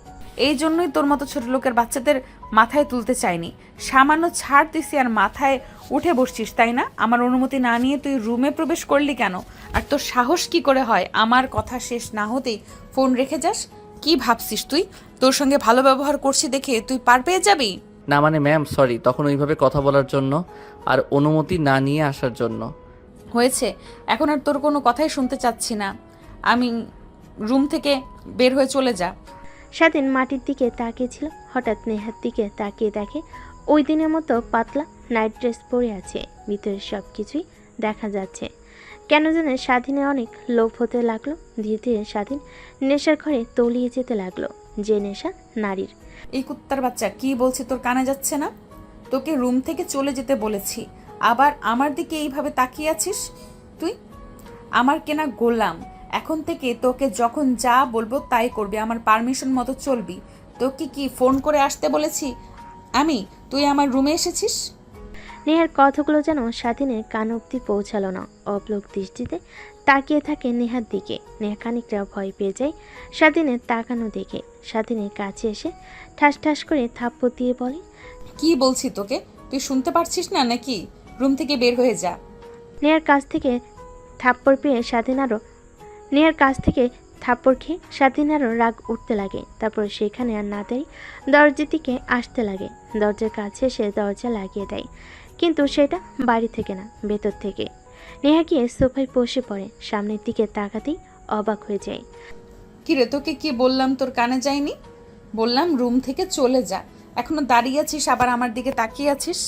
এই জন্যই তোর মতো ছোট লোকের বাচ্চাদের মাথায় তুলতে চাইনি। সামান্য ছাড় দিছি আর মাথায় উঠে বসছিস, তাই না? আমার অনুমতি না নিয়ে তুই রুমে প্রবেশ করলি কেন? আর তোর সাহস কি করে হয় আমার কথা শেষ না হতেই ফোন রেখে যাস? কি ভাবছিস তুই? তোর সঙ্গে ভালো ব্যবহার করছি দেখে তুই পার পেয়ে যাবি? না মানে ম্যাম সরি, তখন ওইভাবে কথা বলার জন্য আর অনুমতি না নিয়ে আসার জন্য। হয়েছে, এখন আর তোর কোনো কথাই শুনতে চাচ্ছি না। আমি রুম থেকে বের হয়ে চলে যা। স্বাধীন মাটির দিকে তাকিয়েছিল, হঠাৎ নেহার দিকে তাকিয়ে দেখে ওই দিনের মতো পাতলা নাইট ড্রেস পরে আছে। ভিতরে সব কিছুই দেখা যাচ্ছে। কেন যেন স্বাধীনের অনেক লোভ হতে লাগলো। ধীরে ধীরে স্বাধীন নেশার ঘরে তলিয়ে যেতে লাগলো, যে নেশা নারীর। এই কুত্তার বাচ্চা, কি বলছি তোর কানে যাচ্ছে না? তোকে রুম থেকে চলে যেতে বলেছি, আবার আমার দিকে এইভাবে তাকিয়ে আছিস? তুই আমার কেনা গোলাম। এখন থেকে তোকে যখন যা বলবো তাই করবি, আমার পারমিশন মতো চলবি। তোকে কি ফোন করে আসতে বলেছি আমি? তুই আমার রুমে এসেছিস? নেহার কথাগুলো যেন স্বাধীনের কান অব্দি পৌঁছালো না। অবলোক দৃষ্টিতে তাকিয়ে থাকে নেহার দিকে। নেহা খানিকটা ভয় পেয়ে যায় স্বাধীনের তাকানো দেখে। স্বাধীনের কাছে এসে ঠাস ঠাস করে থাপ্পড় দিয়ে বলে, কি বলছি তোকে? তুই শুনতে পারছিস না নাকি? রুম থেকে বের হয়ে যা। নেহার কাছ থেকে থাপ্পড় পেয়ে নেহার কাছ থেকে থাপ্পড় খেয়ে স্বাধীন আরও রাগ উঠতে লাগে। তারপর সেখানে আর না দাঁড়িয়ে দরজার দিকে আসতে লাগে। দরজার কাছে এসে দরজা লাগিয়ে দেয়, কিন্তু সেটা বাড়ি থেকে না, ভেতর থেকে। নেহা গিয়ে সোফায় বসে পড়ে। সামনের দিকে তাকাতেই অবাক হয়ে যায়। কিরে, তোকে কি বললাম তোর কানে যায়নি? বললাম রুম থেকে চলে যা, এখনো দাঁড়িয়ে আছিস আবার আমার দিকে তাকিয়ে আছিস।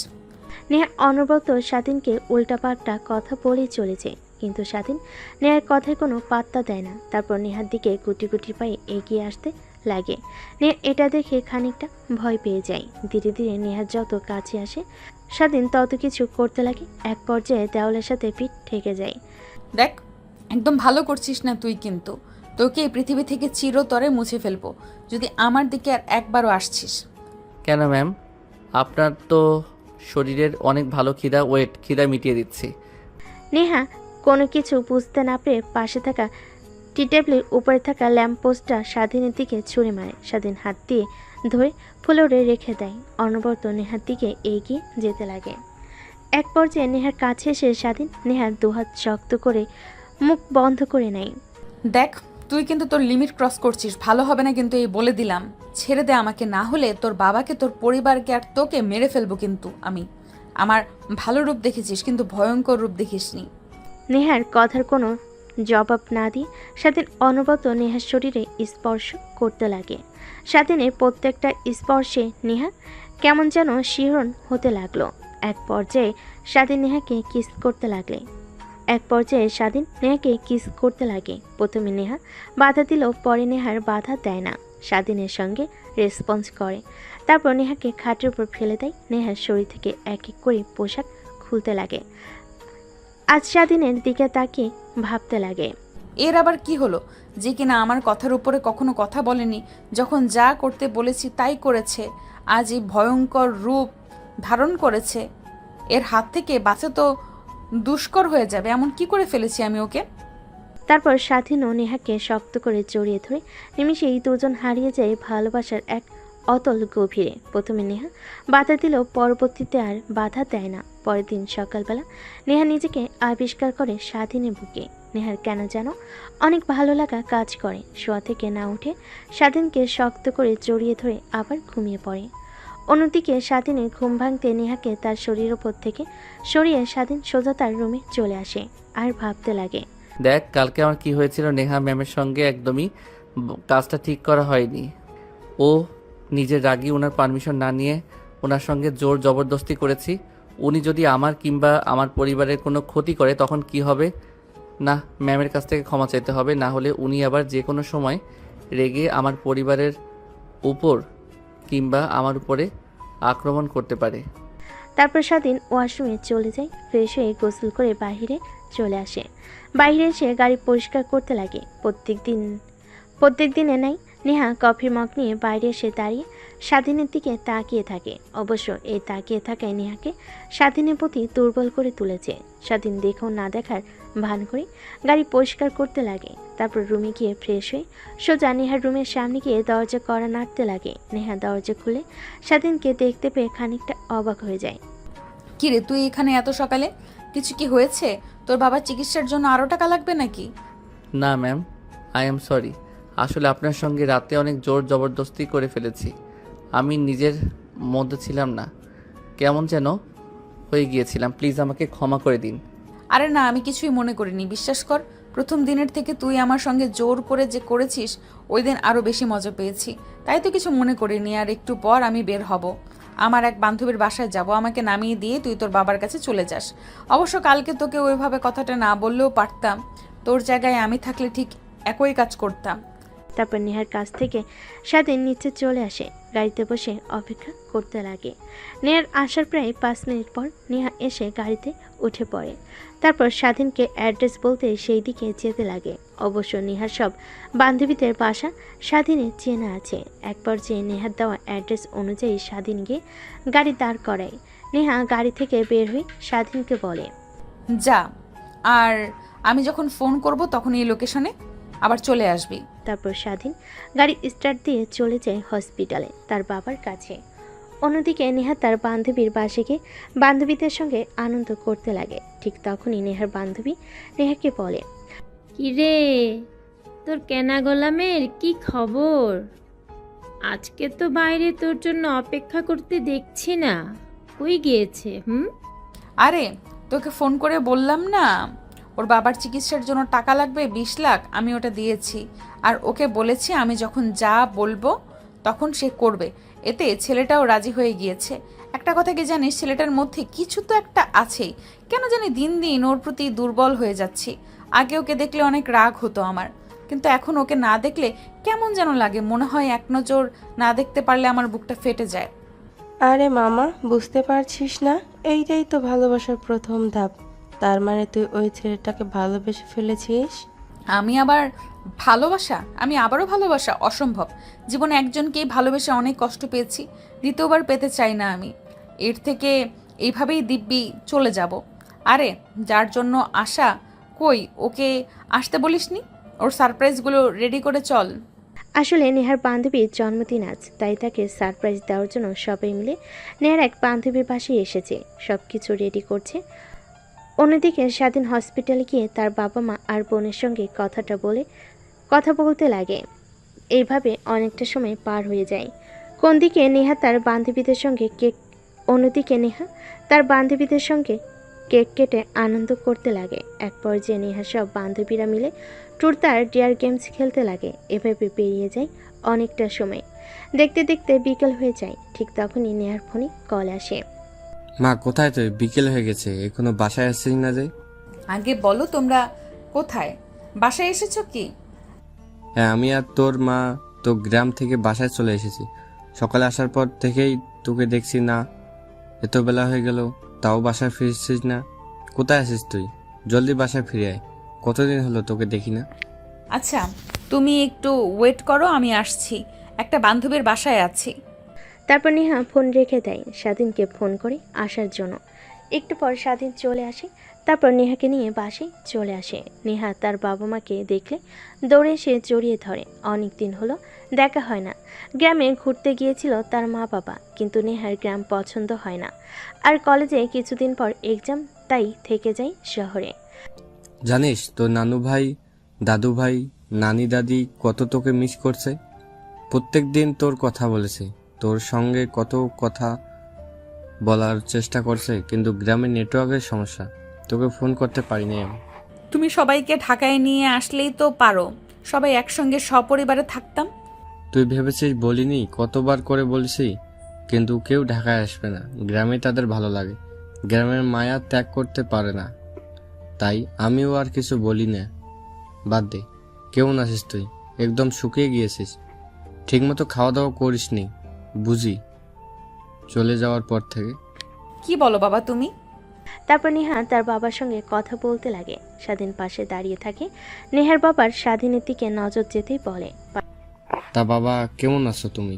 নেহা অনবরত স্বাধীনকে উল্টাপাল্টা কথা বলেই চলেছে, কিন্তু স্বাধীন নেহার কথায় কোনো পাত্তা দেয় না। তারপর নেহার দিকে গুটি গুটি পায়ে এগিয়ে আসতে লাগে। নেহা এটা দেখে খানিকটা ভয় পেয়ে যায়। ধীরে ধীরে নেহার যত কাছে আসে স্বাধীন তত কিছু করতে লাগে। এক পর্যায়ে দেওয়ালের সাথে পিঠ ঠেকে যায়। দেখ, একদম ভালো করছিস না তুই, কিন্তু তোকে এই পৃথিবী থেকে চিরতরে মুছে ফেলবো যদি আমার দিকে আর একবারও আসছিস। কেন ম্যাম? আপনার তো শরীরের অনেক ভালো খিদা মিটিয়ে দিচ্ছি। নেহা কোনো কিছু বুঝতে না পেরে পাশে থাকা টি টেবিলের উপরে থাকা ল্যাম্পপোস্টটা স্বাধীনের দিকে ছুঁড়ে মারে। স্বাধীন হাত দিয়ে ধরে ফ্লোরে রেখে দেয়। অনবরত নেহার দিকে এগিয়ে যেতে লাগে। এক পর্যায়ে নেহার কাছে এসে স্বাধীন নেহার দুহাত শক্ত করে মুখ বন্ধ করে নেয়। দেখ, তুই কিন্তু তোর লিমিট ক্রস করছিস, ভালো হবে না কিন্তু, এই বলে দিলাম। ছেড়ে দে আমাকে, না হলে তোর বাবাকে, তোর পরিবারকে আর তোকে মেরে ফেলবো কিন্তু আমি। আমার ভালো রূপ দেখেছিস, কিন্তু ভয়ঙ্কর রূপ দেখিসনি। নেহার কথার কোনো জবাব না দিয়ে স্বাধীন অনবরত নেহার শরীরে স্পর্শ করতে লাগে। স্বাধীনের প্রত্যেকটা স্পর্শে নেহা কেমন যেন শিহরণ হতে লাগলো। এক পর্যায়ে স্বাধীন নেহাকে কিস করতে লাগে। প্রথমে নেহা বাধা দিলেও পরে নেহার বাধা দেয় না, স্বাধীনের সঙ্গে রেসপন্স করে। তারপর নেহাকে খাটের উপর ফেলে দেয়। নেহার শরীর থেকে এক এক করে পোশাক খুলতে লাগে। আজ স্বাধীনের দিকে তাকিয়ে ভাবতে লাগে, এর আবার কি হলো যে কিনা আমার কথার উপরে কখনো কথা বলেনি, যখন যা করতে বলেছি তাই করেছে। আজ এই ভয়ঙ্কর রূপ ধারণ করেছে। এর হাত থেকে বাঁচা তো দুষ্কর হয়ে যাবে। এমন কি করে ফেলেছি আমি ওকে? তারপর স্বাধীন ও নেহাকে শক্ত করে জড়িয়ে ধরে নিমিষেই দুজন হারিয়ে যায় ভালোবাসার এক অতল গভীরে। প্রথমে নেহা বাধা দিলেও পরবর্তীতে আর বাধা দেয় না। পরের দিন সকালবেলা নেহা নিজেকে আবিষ্কার করে স্বাধীনের বুকে। নেহার কেন যেন অনেক ভালো লাগা কাজ করে। শোয়া থেকে না উঠে স্বাধীনকে শক্ত করে জড়িয়ে ধরে আবার ঘুমিয়ে পড়ে। অন্যদিকে স্বাধীনের ঘুম ভাঙতে নেহাকে তার শরীর ওপর থেকে সরিয়ে স্বাধীন সোজা তার রুমে চলে আসে আর ভাবতে লাগে, দেখ, কালকে আমার কি হয়েছিল নেহা ম্যামের সঙ্গে একদমই কাজটা ঠিক করা হয়নি। ও নিজের রাগী ওনার পারমিশন না নিয়ে ওনার সঙ্গে জোর জবরদস্তি করেছি। উনি যদি আমার কিংবা আমার পরিবারের কোনো ক্ষতি করে তখন কি হবে? না, ম্যামের কাছ থেকে ক্ষমা চাইতে হবে, না হলে উনি আবার যে কোনো সময় রেগে আমার পরিবারের উপর কিংবা আমার উপরে আক্রমণ করতে পারে। তারপর স্বাধীন ওয়াশরুমে চলে যায়, ফ্রেশ হয়ে গোসল করে বাইরে চলে আসে। বাইরে এসে গাড়ি পরিষ্কার করতে লাগে। প্রত্যেক দিনে নাই নেহা কফির মগ নিয়ে বাইরে এসে দাঁড়িয়ে স্বাধীনের দিকে তাকিয়ে থাকে। অবশ্য এই তাকিয়ে থাকায় নেহাকে স্বাধীনের প্রতি দুর্বল করে তুলেছে। স্বাধীন দেখেও না দেখার ভান করে গাড়ি পরিষ্কার করতে লাগে। তারপর রুমে গিয়ে ফ্রেশ হয়ে সোজা নেহার রুমের সামনে গিয়ে দরজা কড়া নাড়তে লাগে। নেহা দরজা খুলে স্বাধীনকে দেখতে পেয়ে খানিকটা অবাক হয়ে যায়। কিরে, তুই এখানে এত সকালে? কিছু কি হয়েছে? তোর বাবার চিকিৎসার জন্য আরও টাকা লাগবে নাকি? না ম্যাম, আই এম সরি। আসলে আপনার সঙ্গে রাতে অনেক জোর জবরদস্তি করে ফেলেছি। আমি নিজের মধ্যে ছিলাম না, কেমন যেন হয়ে গিয়েছিলাম। প্লিজ আমাকে ক্ষমা করে দিন। আরে না, আমি কিছুই মনে করিনি, বিশ্বাস কর। প্রথম দিনের থেকে তুই আমার সঙ্গে জোর করে যে করেছিস, ওই দিন আরও বেশি মজা পেয়েছি, তাই তো কিছু মনে করিনি। আর একটু পর আমি বের হব, আমার এক বান্ধবীর বাসায় যাব। আমাকে নামিয়ে দিয়ে তুই তোর বাবার কাছে চলে যাস। অবশ্য কালকে তোকে ওইভাবে কথাটা না বললেও পারতাম। তোর জায়গায় আমি থাকলে ঠিক একই কাজ করতাম। তারপর নেহার কাছ থেকে স্বাধীন নিচে চলে আসে, গাড়িতে বসে অপেক্ষা করতে লাগে। নেহার আসার প্রায় 5 মিনিট পর নেহা এসে গাড়িতে উঠে পড়ে। তারপর স্বাধীনকে অ্যাড্রেস বলতে সেই দিকে যেতে লাগে। অবশ্য নেহার সব বান্ধবীদের বাসা স্বাধীনের চেনা আছে। এক পর্যায়ে নেহার দেওয়া অ্যাড্রেস অনুযায়ী স্বাধীন গিয়ে গাড়ি দাঁড় করায়। নেহা গাড়ি থেকে বের হয়ে স্বাধীনকে বলে, যা, আর আমি যখন ফোন করব তখন এই লোকেশনে আবার চলে আসবি। তারপর স্বাধীন গাড়ি স্টার্ট দিয়ে চলে যায় হসপিটালে তার বাবার কাছে। অন্যদিকে নেহা তার বান্ধবীর বাসে গিয়ে বান্ধবীদের সঙ্গে আনন্দ করতে লাগে। ঠিক তখনই নেহার বান্ধবী নেহাকে বলে, কিরে, তোর কেনা গোলামের কি খবর? আজকে তো বাইরে তোর জন্য অপেক্ষা করতে দেখছি না, কই গিয়েছে? আরে তোকে ফোন করে বললাম না, ওর বাবার চিকিৎসার জন্য টাকা লাগবে 20 লাখ, আমি ওটা দিয়েছি। আর ওকে বলেছি আমি যখন যা বলবো তখন সে করবে। এতে ছেলেটাও রাজি হয়ে গিয়েছে। একটা কথা কি জানিস, ছেলেটার মধ্যে কিছু তো একটা আছেই। কেন জানি দিন দিন ওর প্রতি দুর্বল হয়ে যাচ্ছি। আগে ওকে দেখলে অনেক রাগ হতো আমার, কিন্তু এখন ওকে না দেখলে কেমন যেন লাগে। মনে হয় এক নজর না দেখতে পারলে আমার বুকটা ফেটে যায়। আরে মামা, বুঝতে পারছিস না? এইটাই তো ভালোবাসার প্রথম ধাপ। তার মানে তুই ওই ছেলেটাকে ভালোবেসে ফেলেছিস? আমি আবারও ভালোবাসা অসম্ভব। জীবনে একজনকেই ভালোবেসে অনেক কষ্ট পেয়েছি, দ্বিতীয়বার পেতে চাই না আমি। এর থেকে এইভাবেই দিব্যি চলে যাব। আরে যার জন্য আশা, কই ওকে আসতে বলিসনি? ওর সারপ্রাইজগুলো রেডি করে চল। আসলে নেহার বান্ধবীর জন্মদিন আজ, তাই তাকে সারপ্রাইজ দেওয়ার জন্য সবাই মিলে নেহার এক বান্ধবীর বাসায় এসেছে, সব কিছু রেডি করছে। অন্যদিকে স্বাধীন হসপিটালে গিয়ে তার বাবা মা আর বোনের সঙ্গে কথা বলতে লাগে। এইভাবে অনেকটা সময় পার হয়ে যায়। অন্যদিকে নেহা তার বান্ধবীদের সঙ্গে কেক কেটে আনন্দ করতে লাগে। এক পর্যায়ে নেহা সব বান্ধবীরা মিলে ট্রুথ আর ডেয়ার গেমস খেলতে লাগে। এভাবে পেরিয়ে যায় অনেকটা সময়। দেখতে দেখতে বিকেল হয়ে যায়। ঠিক তখনই নেহার ফোনে কল আসে। মা, কোথায় তুই? বিকেল হয়ে গেছে, এখনো বাসায় আসছিস না যে? আগে বলো তোমরা কোথায়? বাসায় এসেছো কি? হ্যাঁ, আমি আর তোর মা তো গ্রাম থেকে বাসায় চলে এসেছি। সকালে আসার পর থেকেই তোকে দেখছি না, এত বেলা হয়ে গেল তাও বাসায় ফিরছিস না। কোথায় আছিস তুই? জলদি বাসায় ফিরে আয়, কতদিন হলো তোকে দেখি না। আচ্ছা, তুমি একটু ওয়েট করো, আমি আসছি। একটা বান্ধবীর বাসায় আছি। তারপর নেহা ফোন রেখে দেয়, স্বাধীনকে ফোন করে আসার জন্য। একটু পর স্বাধীন চলে আসে। তারপর নেহাকে নিয়ে বাসায় চলে আসে। নেহা তার বাবা মাকে দেখলে দৌড়ে এসে জড়িয়ে ধরে। অনেক দিন হলো দেখা হয় না। গ্রামে ঘুরতে গিয়েছিল তার মা বাবা, কিন্তু নেহার গ্রাম পছন্দ হয় না। আর কলেজে কিছুদিন পর এক্সাম, তাই থেকে যায় শহরে। জানিস তোর নানু ভাই, দাদু ভাই, নানি দাদি কত তোকে মিস করছে। প্রত্যেক দিন তোর কথা বলেছে, তোর সঙ্গে কত কথা বলার চেষ্টা করছে, কিন্তু গ্রামে নেটওয়ার্কের সমস্যা, তোকে ফোন করতে পারিনি আমি। তুমি সবাইকে ঢাকায় নিয়ে আসলেই তো পারো, সবাই একসঙ্গে সপরিবারে থাকতাম। তুই ভেবেছিস বলিনি? কতবার করে বলছি কিন্তু কেউ ঢাকায় আসবে না, গ্রামে তাদের ভালো লাগে, গ্রামের মায়া ত্যাগ করতে পারে না। তাই আমিও আর কিছু বলি না। বাদ দে, কেমন আছিস তুই? একদম শুকিয়ে গিয়েছিস, ঠিকমতো খাওয়া দাওয়া করিসনি বুঝি চলে যাওয়ার পর থেকে। কি বলো বাবা তুমি? তারপর নেহা তার বাবার সঙ্গে কথা বলতে লাগে। স্বাধীন পাশে দাঁড়িয়ে থাকে। নেহার বাবার স্বাধীনের দিকে নজর যেতেই বলে, তা বাবা কেমন আছো তুমি?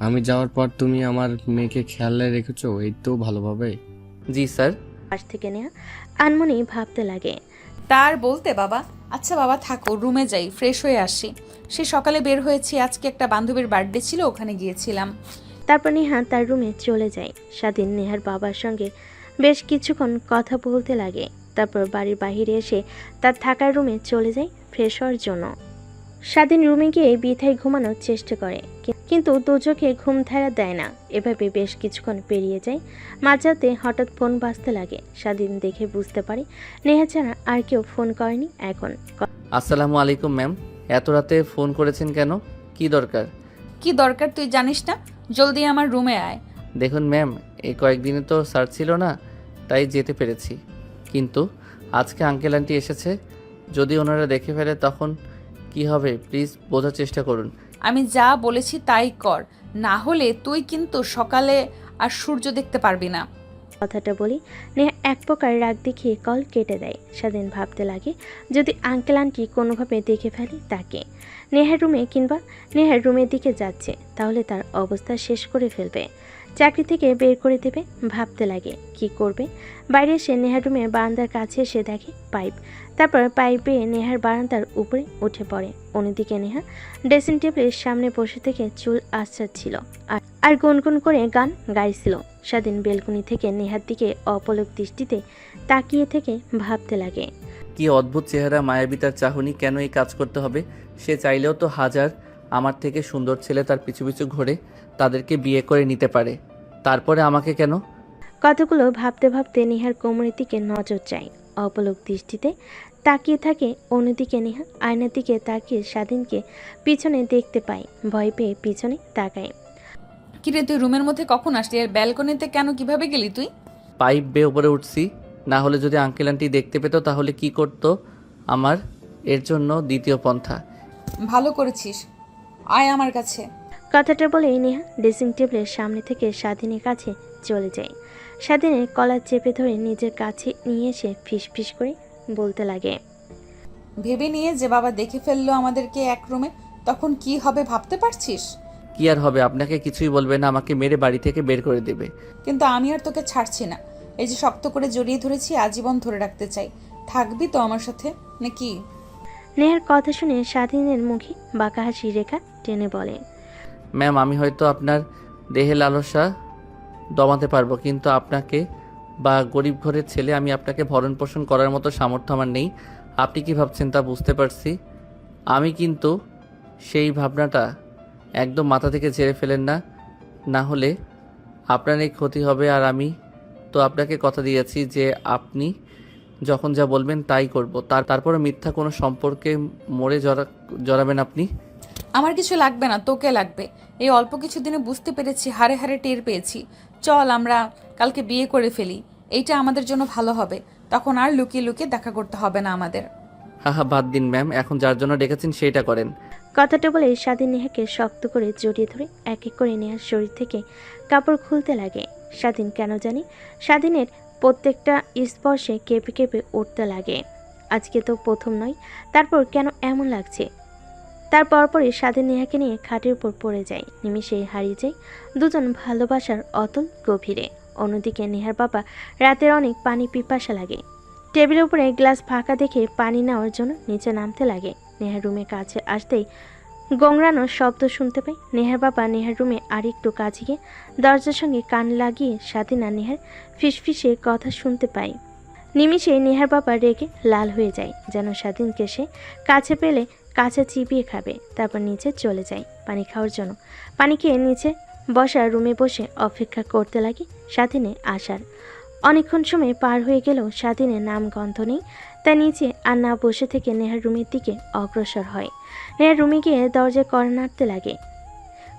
আমি যাওয়ার পর তুমি আমার মেয়েকে খেয়ালে রেখেছো এই তো ভালোভাবে? জি স্যার। পাশ থেকে নেহা আনমনি ভাবতে লাগে। তার বলতে বাবা। আচ্ছা বাবা থাকো, রুমে যাই, ফ্রেশ হয়ে আসি। সে সকালে বের হয়েছি, আজকে একটা বান্ধবীর বার্থডে ছিল, ওখানে গিয়েছিলাম। তারপর নেহা তার রুমে চলে যায়। স্বাধীন নেহার বাবার সঙ্গে বেশ কিছুক্ষণ কথা বলতে লাগে। তারপর বাড়ির বাইরে এসে তার থাকার রুমে চলে যায় ফ্রেশ হওয়ার জন্য। স্বাধীন রুমে গিয়ে বিথায় ঘুমানোর চেষ্টা করে, কিন্তু দুচোখে ঘুম ধারা দেয় না। এভাবে বেশ কিছুক্ষণ পেরিয়ে যায়। মাঝরাতে হঠাৎ ফোন বাজতে লাগে। স্বাধীন দেখে বুঝতে পারে নেহা ছাড়া আর কেউ ফোন করেনি এখন। আসসালামু আলাইকুম ম্যাম, এত রাতে ফোন করেছেন কেন? কি দরকার? কি দরকার তুই জানিস না? জলদি আমার রুমে আয়। দেখুন ম্যাম, এই কয়েকদিনে তো স্যার ছিল না, তাই যেতে পেরেছি, কিন্তু আজকে আঙ্কেল আন্টি এসেছে, যদি ওনারা দেখে ফেলে তখন কি হবে? প্লিজ বোঝার চেষ্টা করুন। আমি যা বলেছি তাই কর, না হলে তুই কিন্তু সকালে আর সূর্য দেখতে পারবি না। কথাটা বলি নেহা এক প্রকার রাগ দেখিয়ে কল কেটে দেয়। স্বাধীন ভাবতে লাগে যদি আঙ্কেল আন্টি কোনোভাবে দেখে ফেলে তাকে, নেহার রুমে কিংবা নেহার রুমের দিকে যাচ্ছে, তাহলে তার অবস্থা শেষ করে ফেলবে, চাকরি থেকে বের করে দেবে। ভাবতে লাগে কি করবে। বাইরে এসে নেহার রুমের বারান্দার কাছে এসে দেখে পাইপ। তারপর পাইপে নেহার বারান্দার উপরে উঠে পড়ে। অন্যদিকে নেহা ড্রেসিং টেবিলের সামনে বসে থেকে চুল আঁচড়াচ্ছিল আর গুনগুন করে গান গাইছিল। স্বাধীন বেলকনি থেকে নেহার দিকে অপলক দৃষ্টিতে তাকিয়ে থেকে ভাবতে লাগে কি অদ্ভুত চেহারা, মায়াবী তার চাহনি, কেন এই কাজ করতে হবে? সে চাইলেও তো হাজার আমার থেকে সুন্দর ছেলে তার পিছু পিছু ঘোরে, তাদেরকে বিয়ে করে নিতে পারে, তারপরে আমাকে কেন? কতগুলো ভাবতে ভাবতে নেহার কোমরের দিকে নজর যায়। অপলক দৃষ্টিতে তাকিয়ে থাকে। অন্যদিকে নেহা আয়নার দিকে তাকিয়ে স্বাধীনকে পিছনে দেখতে পায়। ভয় পেয়ে পিছনে তাকায়। কিরে তুই রুমের মধ্যে কখন আসলি? আর ব্যালকনিতে কেন, কিভাবে গেলি তুই? পাইপ বেয়ে উপরে উঠছি, না হলে যদি আঙ্কেল আন্টি দেখতে পেত তাহলে কি করতো আমার? এর জন্য দ্বিতীয় পন্থা। ভালো করেছিস, আয় আমার কাছে। কথাটা বলে নেহা ড্রেসিং টেবিলের সামনে থেকে স্বাধীনের কাছে চলে যায়। স্বাধীনের কলার চেপে ধরে নিজের কাছে নিয়ে এসে ফিস ফিস করে বলতে লাগে, ভেবে নিয়ে যে বাবা দেখে ফেললো আমাদেরকে এক রুমে, তখন কি হবে ভাবতে পারছিস? কি আর হবে, আপনাকে কিছুই বলবে না, আমাকে মেরে বাড়ি থেকে বের করে দেবে। কিন্তু আমি আর তোকে ছাড়ছি না। এই যে শক্ত করে জড়িয়ে ধরেছি, আজীবন ধরে রাখতে চাই। থাকবি তো আমার সাথে নাকি? নেহার কথা শুনে স্বাধীনের মুখে বাঁকা হাসি রেখা টেনে বলে, ম্যাম, আমি হয়তো আপনার দেহে লালসা দমাতে পারবো, কিন্তু আপনাকে বা গরিব ঘরের ছেলে আমি আপনাকে ভরণ পোষণ করার মতো সামর্থ্য আমার নেই। আপনি কি ভাবছেন তা বুঝতে পারছি, আমি কিন্তু সেই ভাবনাটা একদম মাথা থেকে ঝেড়ে ফেলেন না, না হলে আপনার এই ক্ষতি হবে। আর আমি তো আপনাকে কথা দিয়েছি যে আপনি যখন যা বলবেন তাই করব, তারপরে মিথ্যা কোনো সম্পর্কে মরে জড়াবেন আপনি। আমার কিছু লাগবে না, তোকে লাগবে। এই অল্প কিছু দিনে বুঝতে পেরেছি, হারে হারে টের পেয়েছি। চল আমরা কালকে বিয়ে করে ফেলি, এইটা আমাদের জন্য ভালো হবে। তখন আর লুকিয়ে লুকিয়ে দেখা করতে হবে না আমাদের। হা বাদ দিন ম্যাম, এখন যার জন্য ডেকেছেন সেইটা করেন। কথাটা বলে স্বাধীন নেহাকে শক্ত করে জড়িয়ে ধরে এক এক করে নেহার শরীর থেকে কাপড় খুলতে লাগে। স্বাধীন কেন জানি স্বাধীনের প্রত্যেকটা স্পর্শে কেঁপে কেঁপে উঠতে লাগে। আজকে তো প্রথম নয়, তারপর কেন এমন লাগছে? তার পরপরই স্বাধীন নেহাকে নিয়ে খাটের উপর পড়ে যায়। নিমিষেই হারিয়ে যায় দুজন ভালোবাসার অতল গভীরে। অন্যদিকে নেহার বাবা রাতের অনেক পানি পিপাসা লাগে। টেবিলের উপরে গ্লাস ফাঁকা দেখে পানি নেওয়ার জন্য নিচে নামতে লাগে। নেহার রুমের কাছে আসতেই গোংরানোর শব্দ শুনতে পায়। নেহার বাবা নেহার রুমে আর একটু কাছে গিয়ে দরজার সঙ্গে কান লাগিয়ে স্বাধীন আর নেহার ফিসফিসে কথা শুনতে পায়। নিমিষে নেহার বাবা রেগে লাল হয়ে যায়, যেন স্বাধীনকে সে কাছে পেলে কাছে চিবিয়ে খাবে। তারপর নিচে চলে যায় পানি খাওয়ার জন্য। পানি খেয়ে নিচে বসা রুমে বসে অপেক্ষা করতে লাগে স্বাধীনের আসার। অনেকক্ষণ সময় পার হয়ে গেলেও স্বাধীনের নাম গন্ধ নেই। তাই নিচে আর না বসে থেকে নেহার রুমের দিকে অগ্রসর হয়। নেহার রুমে গিয়ে দরজায় কড়া নাড়তে লাগে।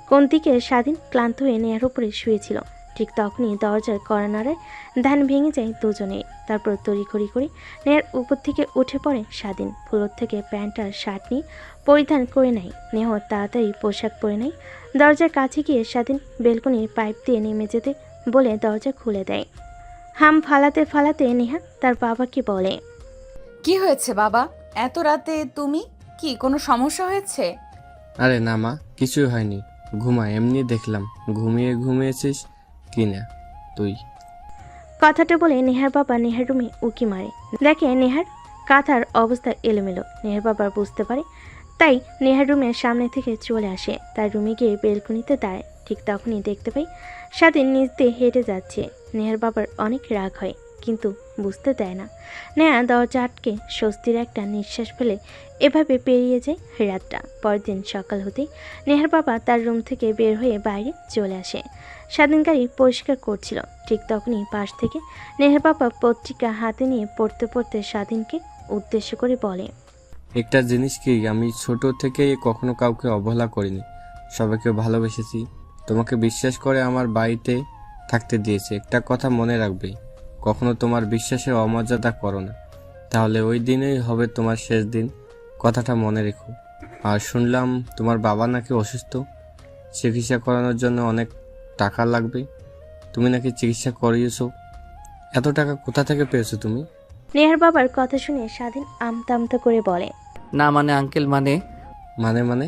কোন দিকে স্বাধীন ক্লান্ত হয়ে নেহার উপরে শুয়েছিল। ঠিক তখনই দরজার কর্নারের ধ্যান ভেঙে যায় দুজনেই। তারপর তড়িঘড়ি করে নেহার উপর থেকে উঠে পড়ে স্বাধীন। ফ্লোর থেকে প্যান্ট আর শার্ট নিয়ে পরিধান করে নেয়। নেহ তাড়াতাড়ি পোশাক পরে নেয়। দরজার কাছে গিয়ে স্বাধীন বেলকনির পাইপ দিয়ে নেমে যেতে বলে দরজা খুলে দেয়। হাম ফালাতে ফালাতে নেহা তার বাবাকে বলে, কি হয়েছে বাবা? এত রাতে তুমি? কি কোনো সমস্যা হয়েছে? আরে না মা, কিছুই হয়নি, ঘুমা, এমনি দেখলাম ঘুমিয়েছিস কি না তুই। কথাটা বলে নেহার বাবা নেহার রুমে উকি মারে। দেখে নেহার কাঁথার অবস্থা এলোমেলো। নেহার বাবা বুঝতে পারে, তাই নেহার রুমের সামনে থেকে চলে আসে। তার রুমে গিয়ে বেলকনিতে দাঁড়ায়। ঠিক তখনই দেখতে পাই স্বাধীন নিচ দিয়ে হেঁটে যাচ্ছে। নেহার বাবার অনেক রাগ হয়, কিন্তু বুঝতে দেয় না। নেহা দরজা আটকে স্বস্তির একটা নিঃশ্বাস ফেলে এভাবে পেরিয়ে যায় রাতটা। পরদিন সকাল হতেই নেহার বাবা তার রুম থেকে বের হয়ে বাইরে চলে আসে। স্বাধীন গাড়ি পরিষ্কার করছিল। ঠিক তখনই পাশ থেকে নেহার বাবা পত্রিকা হাতে নিয়ে পড়তে পড়তে স্বাধীনকে উদ্দেশ্য করে বলে, একটা জিনিস কি, আমি ছোট থেকে কখনো কাউকে অবহেলা করিনি, সবাইকে ভালোবেসেছি। তোমাকে বিশ্বাস করে আমার বাড়িতে থাকতে দিয়েছি। একটা কথা মনে রাখবে, কখনো তোমার বিশ্বাসের অমর্যাদা করো না, তাহলে ওই দিনেই হবে তোমার শেষ দিন। কথাটা মনে রেখো। আর শুনলাম তোমার বাবা নাকি অসুস্থ, চিকিৎসা করানোর জন্য অনেক টাকা লাগবে। তুমি নাকি চিকিৎসা করিয়েছো, এত টাকা কোথা থেকে পেয়েছো তুমি? নেহার বাবার কথা শুনে স্বাধীন আমতা আমতা করে বলে, না মানে আঙ্কেল, মানে মানে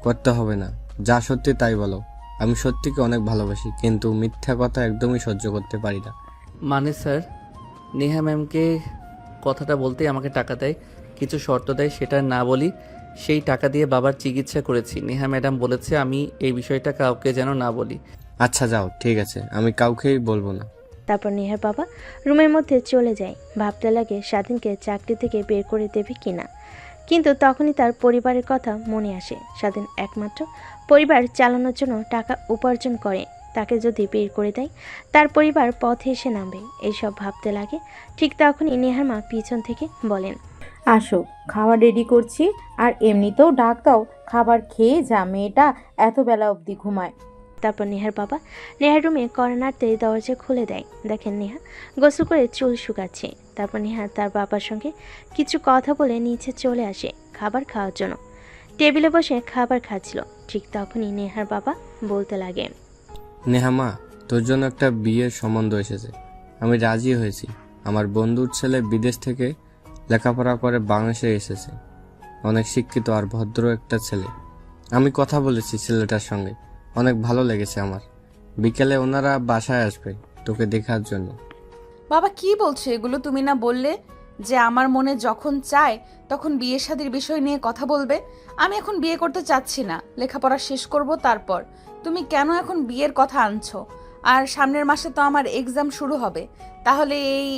করতে হবে না, যা সত্যি তাই বলো। আমি সত্যিকে অনেক ভালোবাসি, কিন্তু মিথ্যা কথা একদমই সহ্য করতে পারি না। মানে স্যার, নেহা ম্যামকে কথাটা বলতেই আমাকে টাকা দেয়, কিছু শর্ত দেয়, সেটা না বলি। সেই টাকা দিয়ে বাবার চিকিৎসা করেছি। নেহা ম্যাডাম বলেছে আমি এই বিষয়টা কাউকে যেন না বলি। আচ্ছা যাও, ঠিক আছে, আমি কাউকেই বলবো না। তারপর নেহার বাবা রুমের মধ্যে চলে যায়। ভাবতে লাগে স্বাধীনকে চাকরি থেকে বের করে দেবে কিনা। কিন্তু তখনই তার পরিবারের কথা মনে আসে। স্বাধীন একমাত্র পরিবার চালানোর জন্য টাকা উপার্জন করে, তাকে যদি বের করে দেয় তার পরিবার পথে এসে নামবে। এইসব ভাবতে লাগে। ঠিক তখনই নেহার মা পিছন থেকে বলেন, আসো, খাবার রেডি করছি। আর এমনিতেও ডাক দাও, খাবার খেয়ে যা, মেয়েটা এত বেলা অবধি ঘুমায়। তারপর নেহার বাবা নেহার রুমে কর্নারতে দরজা খুলে দেয়। দেখেন নেহা গোসল করে চুল শুকাচ্ছে। তারপর নেহা তার বাবার সঙ্গে কিছু কথা বলে নিচে চলে আসে খাবার খাওয়ার জন্য। টেবিলে বসে খাবার খাচ্ছিল। ঠিক তখনই নেহার বাবা বলতে লাগে, নেহা মা, তোর জন্য একটা বিয়ের সম্বন্ধ এসেছে, আমি রাজি হয়েছি। আমার বন্ধুর ছেলে বিদেশ থেকে লেখাপড়া করে বাংলাদেশে এসেছে, অনেক শিক্ষিত আর ভদ্র একটা ছেলে। আমি কথা বলেছি ছেলেটার সঙ্গে, অনেক ভালো লেগেছে আমার। বিকেলে ওনারা বাসায় আসবে তোকে দেখার জন্য। বাবা কি বলছো এগুলো? তুমি না বললে যে আমার মনে যখন চায় তখন বিয়ে শাদীর বিষয় নিয়ে কথা বলবে? আমি এখন বিয়ে করতে চাচ্ছি না, লেখাপড়া শেষ করব তারপর। তুমি কেন এখন বিয়ের কথা আনছো? আর সামনের মাসে তো আমার এক্সাম শুরু হবে, তাহলে এই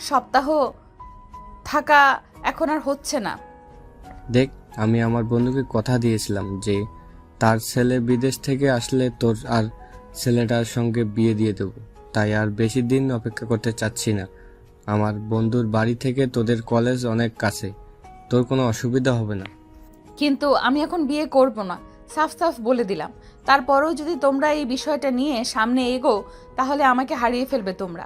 সপ্তাহ থাকা এখন আর হচ্ছে না। দেখ, আমি আমার বন্ধুকে কথা দিয়েছিলাম যে তার ছেলে বিদেশ থেকে আসলে তোর আর ছেলেটার সঙ্গে বিয়ে দিয়ে দেবো। তাই আর বেশি দিন অপেক্ষা করতে চাচ্ছি না। আমার বন্ধুর বাড়ি থেকে তোদের কলেজ অনেক কাছে, তোর কোনো অসুবিধা হবে না। কিন্তু আমি এখন বিয়ে করব না, সাফ সাফ বলে দিলাম। তারপরেও যদি তোমরা এই বিষয়টা নিয়ে সামনে এগো তাহলে আমাকে হারিয়ে ফেলবে তোমরা।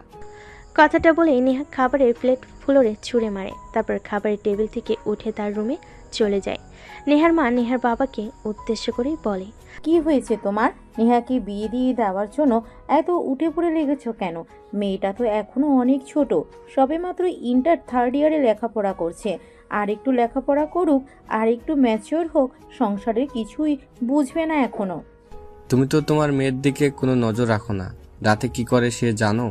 কথাটা বলে নেহা খাবারের প্লেট ফ্লোরে ছুঁড়ে মারে। তারপর খাবারের টেবিল থেকে উঠে তার রুমে চলে যায়। নেহার মা নেহার বাবাকে উদ্দেশ্য করে বলে, কি হয়েছে তোমার? নেহাকে বিয়ে দিয়ে দেওয়ার জন্য এত উঠে পড়ে লেগেছো কেন? মেয়েটা তো এখনো অনেক ছোট, সবেমাত্র ইন্টার 3rd ইয়ারে লেখাপড়া করছে। আর একটু লেখাপড়া করুক, আর একটু ম্যাচিওর হোক, সংসারের কিছুই বুঝবে না এখনো। তুমি তো তোমার মেয়ের দিকে কোনো নজর রাখো না, রাতে কি করে সে জানো?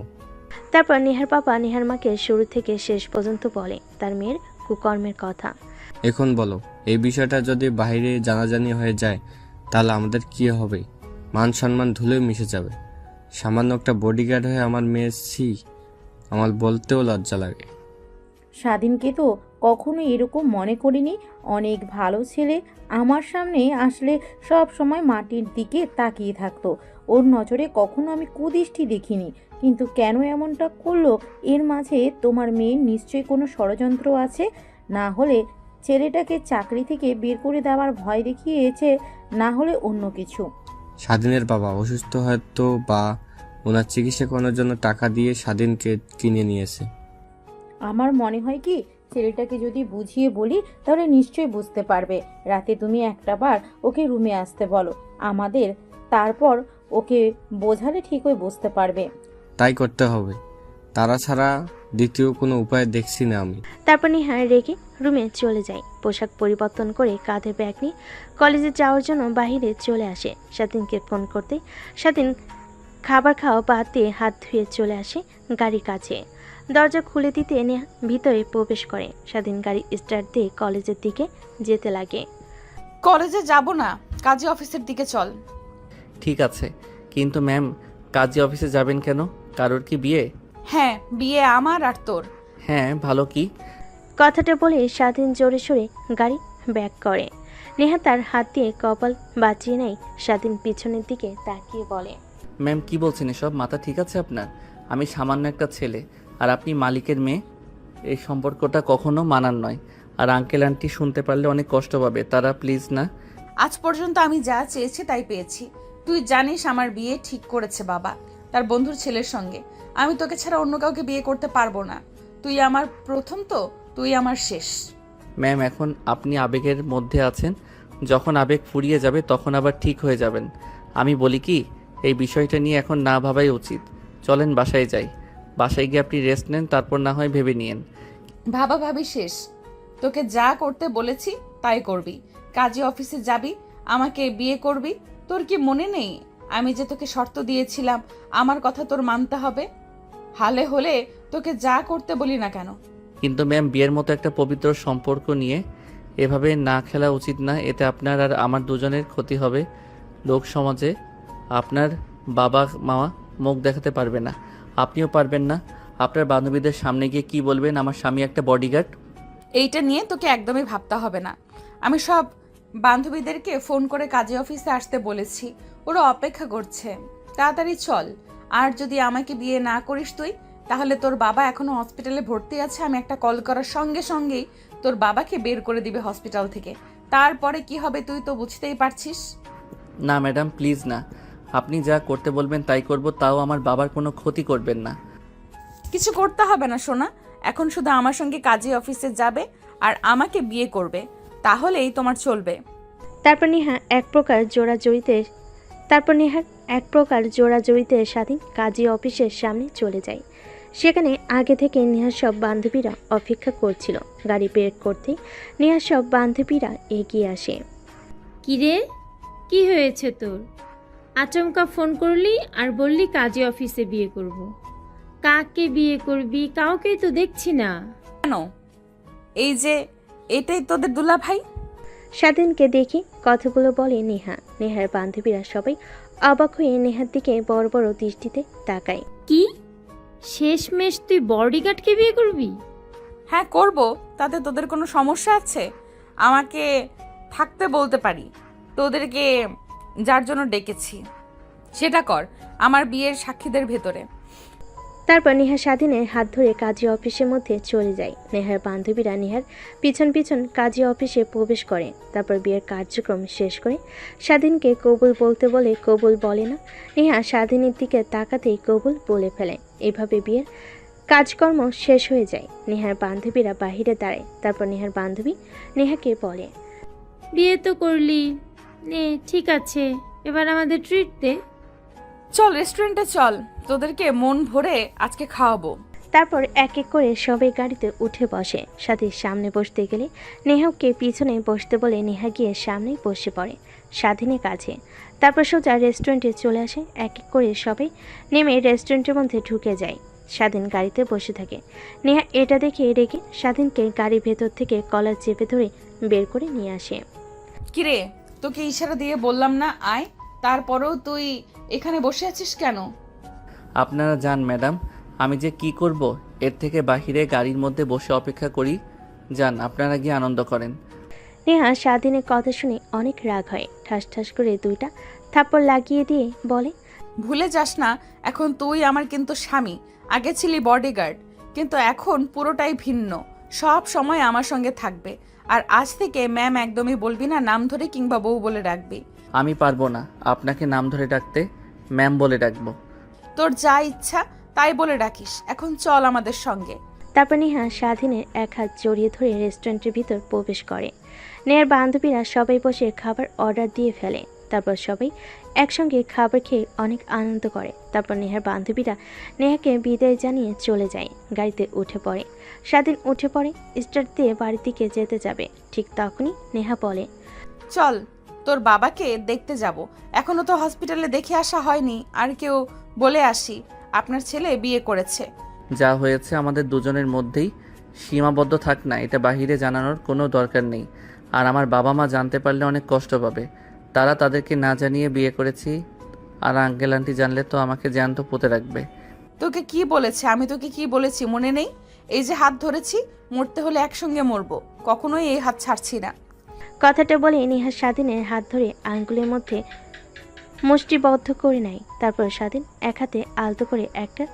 তারপর নেহার বাবা নেহার মাকে শুরু থেকে শেষ পর্যন্ত বলে তার মেয়ের কুকর্মের কথা। এখন বলো, এই বিষয়টা যদি বাইরে জানাজানি হয়ে যায় তাহলে আমাদের কি হবে? মান সম্মান ধুলোয় মিশে যাবে। সামান্য একটা বডিগার্ড হয়ে আমার মেয়ে, আমার বলতেও লজ্জা লাগে। স্বাধীনকে তো কখনো এরকম মনে করিনি। অনেক ভালো ছেলে, আমার সামনে আসলে সব সময় মাটির দিকে তাকিয়ে থাকতো। ওর নজরে কখনো আমি কুদৃষ্টি দেখিনি। কিন্তু কেন এমনটা করলো? এর মাঝে তোমার মেয়ের নিশ্চয়ই কোনো ষড়যন্ত্র আছে। না হলে ছেলেটাকে চাকরি থেকে বের করে দেওয়ার ভয় দেখিয়েছে, না হলে অন্য কিছু। স্বাধীনের বাবা অসুস্থ হয়তো বা ওনার চিকিৎসা করানোর জন্য টাকা দিয়ে স্বাধীনকে কিনে নিয়েছে। আমার মনে হয় কি ছেলেটাকে যদি বুঝিয়ে বলি তাহলে নিশ্চয়ই বুঝতে পারবে। রাতে তুমি একটাবার ওকে রুমে আসতে বলো আমাদের, তারপর ওকে বোঝালে ঠিকই বুঝতে পারবে। তাই করতে হবে, তারা ছাড়া দ্বিতীয় কোনো উপায় দেখছি না আমি। তারপর নেহা রেগে রুমে চলে যায়। পোশাক পরিবর্তন করে কাঁধে ব্যাগ নিয়ে কলেজে যাওয়ার জন্য বাইরে চলে আসে। স্বাধীনকে ফোন করতে স্বাধীন খাবার খাওয়া বাদ দিয়ে হাত ধুয়ে চলে আসে গাড়ির কাছে। দরজা খুলে দিতে নেহা ভিতরে প্রবেশ করে। স্বাধীন গাড়ি স্টার্ট দিয়ে কলেজের দিকে যেতে লাগে। কলেজে যাব না, কাজী অফিসের দিকে চল। ঠিক আছে, কিন্তু ম্যাম কাজী অফিসে যাবেন কেন? কারোর কি বিয়ে? হ্যাঁ, বিয়ে আমার আর তোর। হ্যাঁ, ভালো কি? কথাটা বলে স্বাধীন জোরে সোরে গাড়ি ব্যাক করে। নেহা তার হাত দিয়ে কপাল বাঁচিয়ে নেয়। স্বাধীন পিছনের দিকে তাকিয়ে বলে, ম্যাম কি বলছেন এসব? মাথা ঠিক আছে আপনার? আমি সামান্য একটা ছেলে আর আপনি মালিকের মেয়ে। এই সম্পর্কটা কখনো মানার নয়। আর আঙ্কেল আন্টি শুনতে পারলে অনেক কষ্ট পাবে তারা, প্লিজ না। আজ পর্যন্ত আমি যা চেয়েছি তাই পেয়েছি। তুই জানিস আমার বিয়ে ঠিক করেছে বাবা তার বন্ধুর ছেলের সঙ্গে। আমি তোকে ছাড়া অন্য কাউকে বিয়ে করতে পারবো না। তুই আমার প্রথম, তো তুই আমার শেষ। ম্যাম এখন আপনি আবেগের মধ্যে আছেন, যখন আবেগ ফুরিয়ে যাবে তখন আবার ঠিক হয়ে যাবেন। আমি বলি কি, এই বিষয়টা নিয়ে এখন না ভাবাই উচিত। চলেন বাসায় যাই, বাসায় গিয়ে আপনি রেস্ট নেন, তারপর না হয় ভেবে নিয়েন। ভাবা ভাবি শেষ। তোকে যা করতে বলেছি তাই করবি। কাজী অফিসে যাবি, আমাকে বিয়ে করবি। তোর কি মনে নেই আমি যে তোকে শর্ত দিয়েছিলাম আমার কথা তোর মানতে হবে? হালে হলে তোকে যা করতে বলি না কেন। কিন্তু ম্যাম বিয়ের মতো একটা পবিত্র সম্পর্ক নিয়ে এভাবে না খেলা উচিত না। এতে আপনার আর আমার দুজনের ক্ষতি হবে। লোক সমাজে আপনার বাবা মা মুখ দেখাতে পারবে না, আপনিও পারবেন না। আপনার বান্ধবীদের সামনে গিয়ে কি বলবেন আমার স্বামী একটা বডিগার্ড? এইটা নিয়ে তোকে একদমই ভাবতে হবে না। আমি সব বান্ধবীদেরকে ফোন করে কাজী অফিসে আসতে বলেছি, ওরা অপেক্ষা করছে। তাড়াতাড়ি চল। আর যদি আমাকে বিয়ে না করিস তুই, তাহলে তোর বাবা এখনো হসপিটালে ভর্তি আছে। আমি একটা কল করার সঙ্গে সঙ্গেই তোর বাবাকে বের করে দিবে হসপিটাল থেকে। তারপরে কি হবে তুই তো বুঝতেই পারছিস। না ম্যাডাম প্লিজ না, আপনি যা করতে বলবেন তাই করব, তাও আমার বাবার কোনো ক্ষতি করবেন না। কিছু করতে হবে না সোনা, এখন শুধু আমার সঙ্গে কাজী অফিসে যাবে আর আমাকে বিয়ে করবে, তাহলেই তোমার চলবে। তারপর নেহার এক প্রকার জোড়াজড়িতে স্বাধীন কাজী অফিসের সামনে চলে যায়। সেখানে আগে থেকে নেহার সব বান্ধবীরা অপেক্ষা করছিল। গাড়ি বের করতে নেহার সব বান্ধবীরা এগিয়ে আসে। কিরে, কি হয়েছে তোর? আচমকা ফোন করলি আর বললি কাজী অফিসে বিয়ে করব। কাকে বিয়ে করবি? কাউকেই তো দেখছি না। কেন? এই যে এটাই তোদের দুলা ভাই। স্বাধীনকে দেখে কথাগুলো বলে নেহা। নেহার বান্ধবীরা সবাই অবাক হয়ে নেহার দিকে বড় বড় দৃষ্টিতে তাকায়। কি শেষমেশ তুই বডিগার্ডকে বিয়ে করবি? হ্যাঁ করব, তাতে তোদের কোনো সমস্যা আছে? আমাকে থাকতে বলতে পারি। তোদেরকে যার জন্য ডেকেছি সেটা কর, আমার বিয়ের সাক্ষীদের ভেতরে। তারপর নেহা স্বাধীনের হাত ধরে কাজী অফিসের মধ্যে চলে যায়। নেহার বান্ধবীরা নেহার পিছন পিছন কাজী অফিসে প্রবেশ করে। তারপর বিয়ের কার্যক্রম শেষ করে স্বাধীনকে কবুল বলতে বলে কবুল বলে না। নেহা স্বাধীনের দিকে তাকাতেই কবুল বলে ফেলে। এভাবে বিয়ের কাজকর্ম শেষ হয়ে যায়। নেহার বান্ধবীরা বাহিরে দাঁড়ায়। তারপর নেহার বান্ধবী নেহাকে বলে, বিয়ে তো করলি, নে ঠিক আছে, এবার আমাদের ট্রিট দে। চল রেস্টুরেন্টে চল, তোদেরকে মন ভরে আজকে খাওয়াবো। তারপর এক এক করে সবাই গাড়িতে উঠে বসে। সাথীর সামনে বসতে গেলে নেহাকে পিছনে বসতে বলে নেহা গিয়ে সামনেই বসে পড়ে স্বাধীনের কাছে। তারপর সোজা রেস্টুরেন্টে চলে আসে। এক এক করে সবাই নেমে রেস্টুরেন্টের মধ্যে ঢুকে যায়। স্বাধীন গাড়িতে বসে থাকে। নেহা এটা দেখে রেগে স্বাধীনকে গাড়ির ভেতর থেকে কলার চেপে ধরে বের করে নিয়ে আসে। কিরে, তোকে ইশারা দিয়ে বললাম না আয়, তারপরেও তুই এখানে বসে আছিস কেন? আপনারা যান ম্যাডাম, আমি যে কি করব এর থেকে বাহিরে গাড়ির মধ্যে বসে অপেক্ষা করি। যান, আপনারা গিয়ে আনন্দ করেন। নেহা স্বাধীনের কথা শুনে অনেক রাগ হয়। ঠাস ঠাস করে দুইটা থাপ্পড় লাগিয়ে দিয়ে বলে, ভুলে যাস না এখন তুই আমার কিন্তু স্বামী। আগে ছিলি বডিগার্ড, কিন্তু এখন পুরোটাই ভিন্ন। সব সময় আমার সঙ্গে থাকবে। আর আজ থেকে ম্যাম একদমই বলবি না, নাম ধরে কিংবা বউ বলে রাখবি। আমি পারবো না আপনাকে নাম ধরে ডাকতে, ম্যাম বলে ডাকবো। তোর যা ইচ্ছা তাই বলে ডাকিস, এখন চল আমাদের সঙ্গে। তারপর নেহা স্বাধীনের এক হাত জড়িয়ে ধরে রেস্টুরেন্টের ভিতর প্রবেশ করে। নেহার বান্ধবীরা সবাই বসে খাবার অর্ডার দিয়ে ফেলে। তারপর সবাই একসঙ্গে খাবার খেয়ে অনেক আনন্দ করে। তারপর নেহার বান্ধবীরা নেহাকে বিদায় জানিয়ে চলে যায়। গাড়িতে উঠে পড়ে। স্বাধীন উঠে পড়ে, স্টার্ট দিয়ে বাড়ির দিকে যেতে যাবে। ঠিক তখনই নেহা বলে, চল তোর বাবাকে দেখতে যাব, এখনো তো হসপিটালে দেখে আসা হয়নি। আর কেউ বলে আসি আপনার ছেলে বিয়ে করেছে। যা হয়েছে আমাদের দুজনের মধ্যেই সীমাবদ্ধ থাক না, এটা বাহিরে জানানোর কোনো দরকার নেই। আর আমার বাবা মা জানতে পারলে অনেক কষ্ট পাবে। তারা তাদেরকে না জানিয়ে বিয়ে করেছি, আর আঙ্কেল আন্টি জানলে তো আমাকে জ্যান্ত পুঁতে রাখবে। তোকে কি বলেছে? আমি তোকে কি বলেছি মনে নেই? এই যে হাত ধরেছি, মরতে হলে একসঙ্গে মরবো, কখনোই এই হাত ছাড়ছি না। কথাটা বলে নেহা স্বাধীনের হাত ধরে আঙ্গুলের মধ্যে মুষ্টিবদ্ধ করে নেয়। তারপর স্বাধীন এক হাতে আলতো করে একটা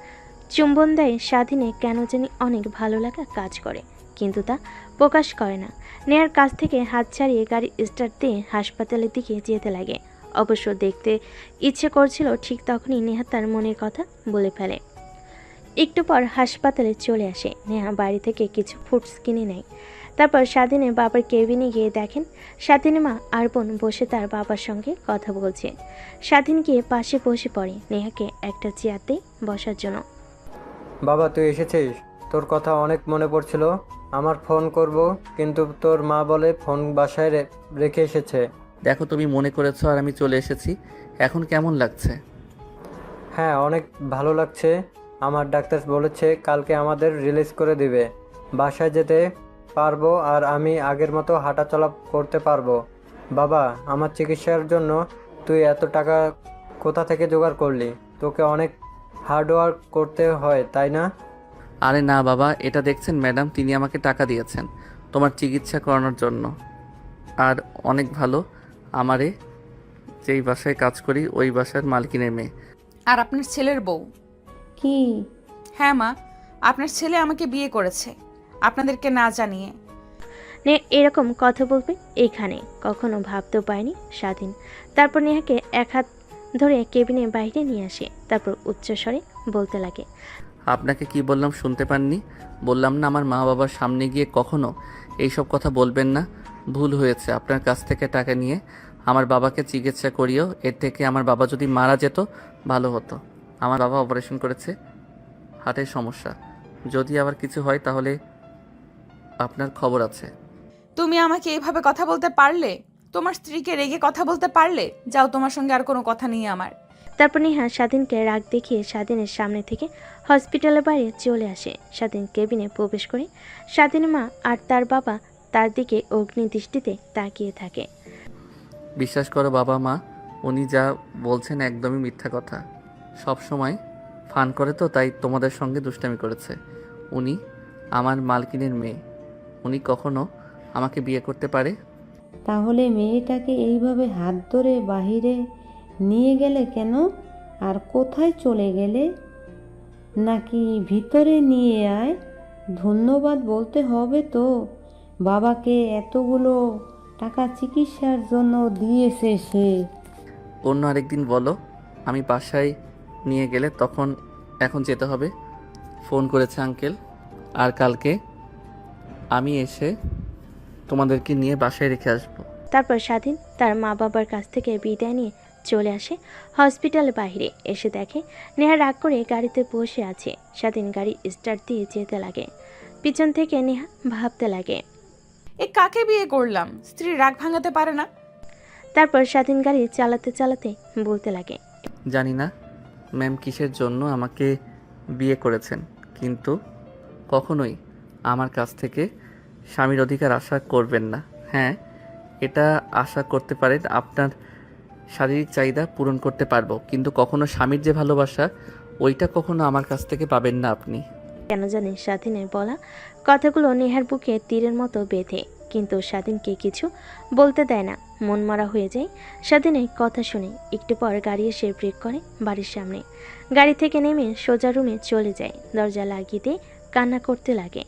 চুম্বন দেয়। স্বাধীনে কেন জানি অনেক ভালো লাগা কাজ করে, কিন্তু তা প্রকাশ করে না। নেহার কাছ থেকে হাত ছাড়িয়ে গাড়ি স্টার্ট দিয়ে হাসপাতালের দিকে যেতে লাগে। অবশ্য দেখতে ইচ্ছে করছিল, ঠিক তখনই নেহা তার মনের কথা বলে ফেলে। একটু পর হাসপাতালে চলে আসে। নেহা বাড়ি থেকে কিছু ফ্রুটস কিনে নেয়। তারপর স্বাধীনের বাবার কেবিনে গিয়ে দেখেন স্বাধীনের মা আর বোন বসে তার বাবার সঙ্গে কথা বলছে। স্বাধীন গিয়ে পাশে বসে পড়ে নেহাকে একটা চেয়ারতে বসার জন্য। বাবা তুই এসেছিস? তোর কথা অনেক মনে পড়ছিল। আমার ফোন করব, কিন্তু তোর মা বলে ফোন বাসায় রেখে এসেছে। দেখো তুমি মনে করেছো আর আমি চলে এসেছি, এখন কেমন লাগছে? হ্যাঁ অনেক ভালো লাগছে। আমার ডাক্তার বলেছে কালকে আমাদের রিলিজ করে দিবে, বাসায় যেতে পারবো আর আমি আগের মতো হাঁটাচলা করতে পারবো। বাবা আমার চিকিৎসার জন্য তুই এত টাকা কোথা থেকে জোগাড় করলি? তোকে অনেক হার্ডওয়ার্ক করতে হয় তাই না? আরে না বাবা, এটা দেখছেন ম্যাডাম, তিনি আমাকে টাকা দিয়েছেন তোমার চিকিৎসা করানোর জন্য। আর অনেক ভালো, আমারে যেই বাসায় কাজ করি ওই বাসার মালকিনের মেয়ে। আর আপনার ছেলের বউ? কি? হ্যাঁ মা, আপনার ছেলে আমাকে বিয়ে করেছে আপনাদেরকে না জানিয়ে। এরকম কথা বলবে এখানে কখনো ভাবতেও পায়নি স্বাধীন। তারপর নেহাকে এক হাত ধরে কেবিনের বাইরে নিয়ে আসে। তারপর উচ্চস্বরে বলতে লাগে, আপনাকে কি বললাম শুনতে পাননি? বললাম না আমার মা বাবার সামনে গিয়ে কখনো এইসব কথা বলবেন না। ভুল হয়েছে, আপনার কাছ থেকে টাকা নিয়ে আমার বাবাকে চিকিৎসা করিও। এর থেকে আমার বাবা যদি মারা যেত ভালো হতো। আমার বাবা অপারেশন করেছে, হার্টের সমস্যা। যদি আবার কিছু হয় তাহলে আপনার খবর আছে। তুমি আমাকে এইভাবে কথা বলতে পারলে? তোমার স্ত্রীকে রেগে কথা বলতে পারলে? যাও, তোমার সঙ্গে আর কোনো কথা নেই আমার। তারপর নেহা স্বাধীনকে রাগ দেখিয়ে স্বাধীনের সামনে থেকে হসপিটালের বাইরে চলে আসে। স্বাধীন কেবিনে প্রবেশ করে স্বাধীনের মা আর তার বাবা তার দিকে অগ্নি দৃষ্টিতে তাকিয়ে থাকে। বিশ্বাস করো বাবা মা, উনি যা বলছেন একদমই মিথ্যা কথা। সব সময় ফান করে তো, তাই তোমাদের সঙ্গে দুষ্টামি করেছে। উনি আমার মালকিনের মেয়ে, উনি কখনো আমাকে বিয়ে করতে পারে? তাহলে মেয়েটাকে এইভাবে হাত ধরে বাহিরে নিয়ে গেলে কেন? আর কোথায় চলে গেলে? নাকি ভিতরে নিয়ে আয়? ধন্যবাদ বলতে হবে তো, বাবাকে এতগুলো টাকা চিকিৎসার জন্য দিয়েছে সে। অন্য আরেকদিন বলো, আমি বাসায় নিয়ে গেলে তখন। এখন যেতে হবে। ফোন করেছে আঙ্কেল, আর কালকে আমি এসে তোমাদেরকে নিয়ে বাসায় রেখে আসবো। তারপর স্বাধীন তার মা বাবার কাছ থেকে বিদায় নিয়ে চলে আসে হসপিটালের বাইরে। এসে দেখে নেহা রাগ করে গাড়িতে বসে আছে। স্বাধীন গাড়ি স্টার্ট দিয়ে যেতে লাগে। পিছন থেকে নেহা ভাবতে লাগে, এ কাকে বিয়ে করলাম? স্ত্রী রাগ ভাঙাতে পারে না। তারপর স্বাধীন গাড়ি চালাতে চালাতে বলতে লাগে, জানি না ম্যাম কিসের জন্য আমাকে বিয়ে করেছেন, কিন্তু কখনোই আমার কাছ থেকে স্বামীর অধিকার আশা করবেন না। হ্যাঁ, এটা আশা করতে পারেন আপনার শারীরিক চাহিদা পূরণ করতে পারবো, কিন্তু কখনো স্বামীর যে ভালোবাসা ওইটা কখনো আমার কাছ থেকে পাবেন না আপনি। কেন জানি স্বাধীনের বলা কথাগুলো নেহার বুকে তীরের মতো বেঁধে, কিন্তু স্বাধীনকে কিছু বলতে দেয় না। মন মরা হয়ে যায় স্বাধীনের কথা শুনে। একটু পর গাড়ি এসে ব্রেক করে বাড়ির সামনে। গাড়ি থেকে নেমে সোজা রুমে চলে যায়। দরজা লাগিয়ে দিয়ে কান্না করতে লাগে।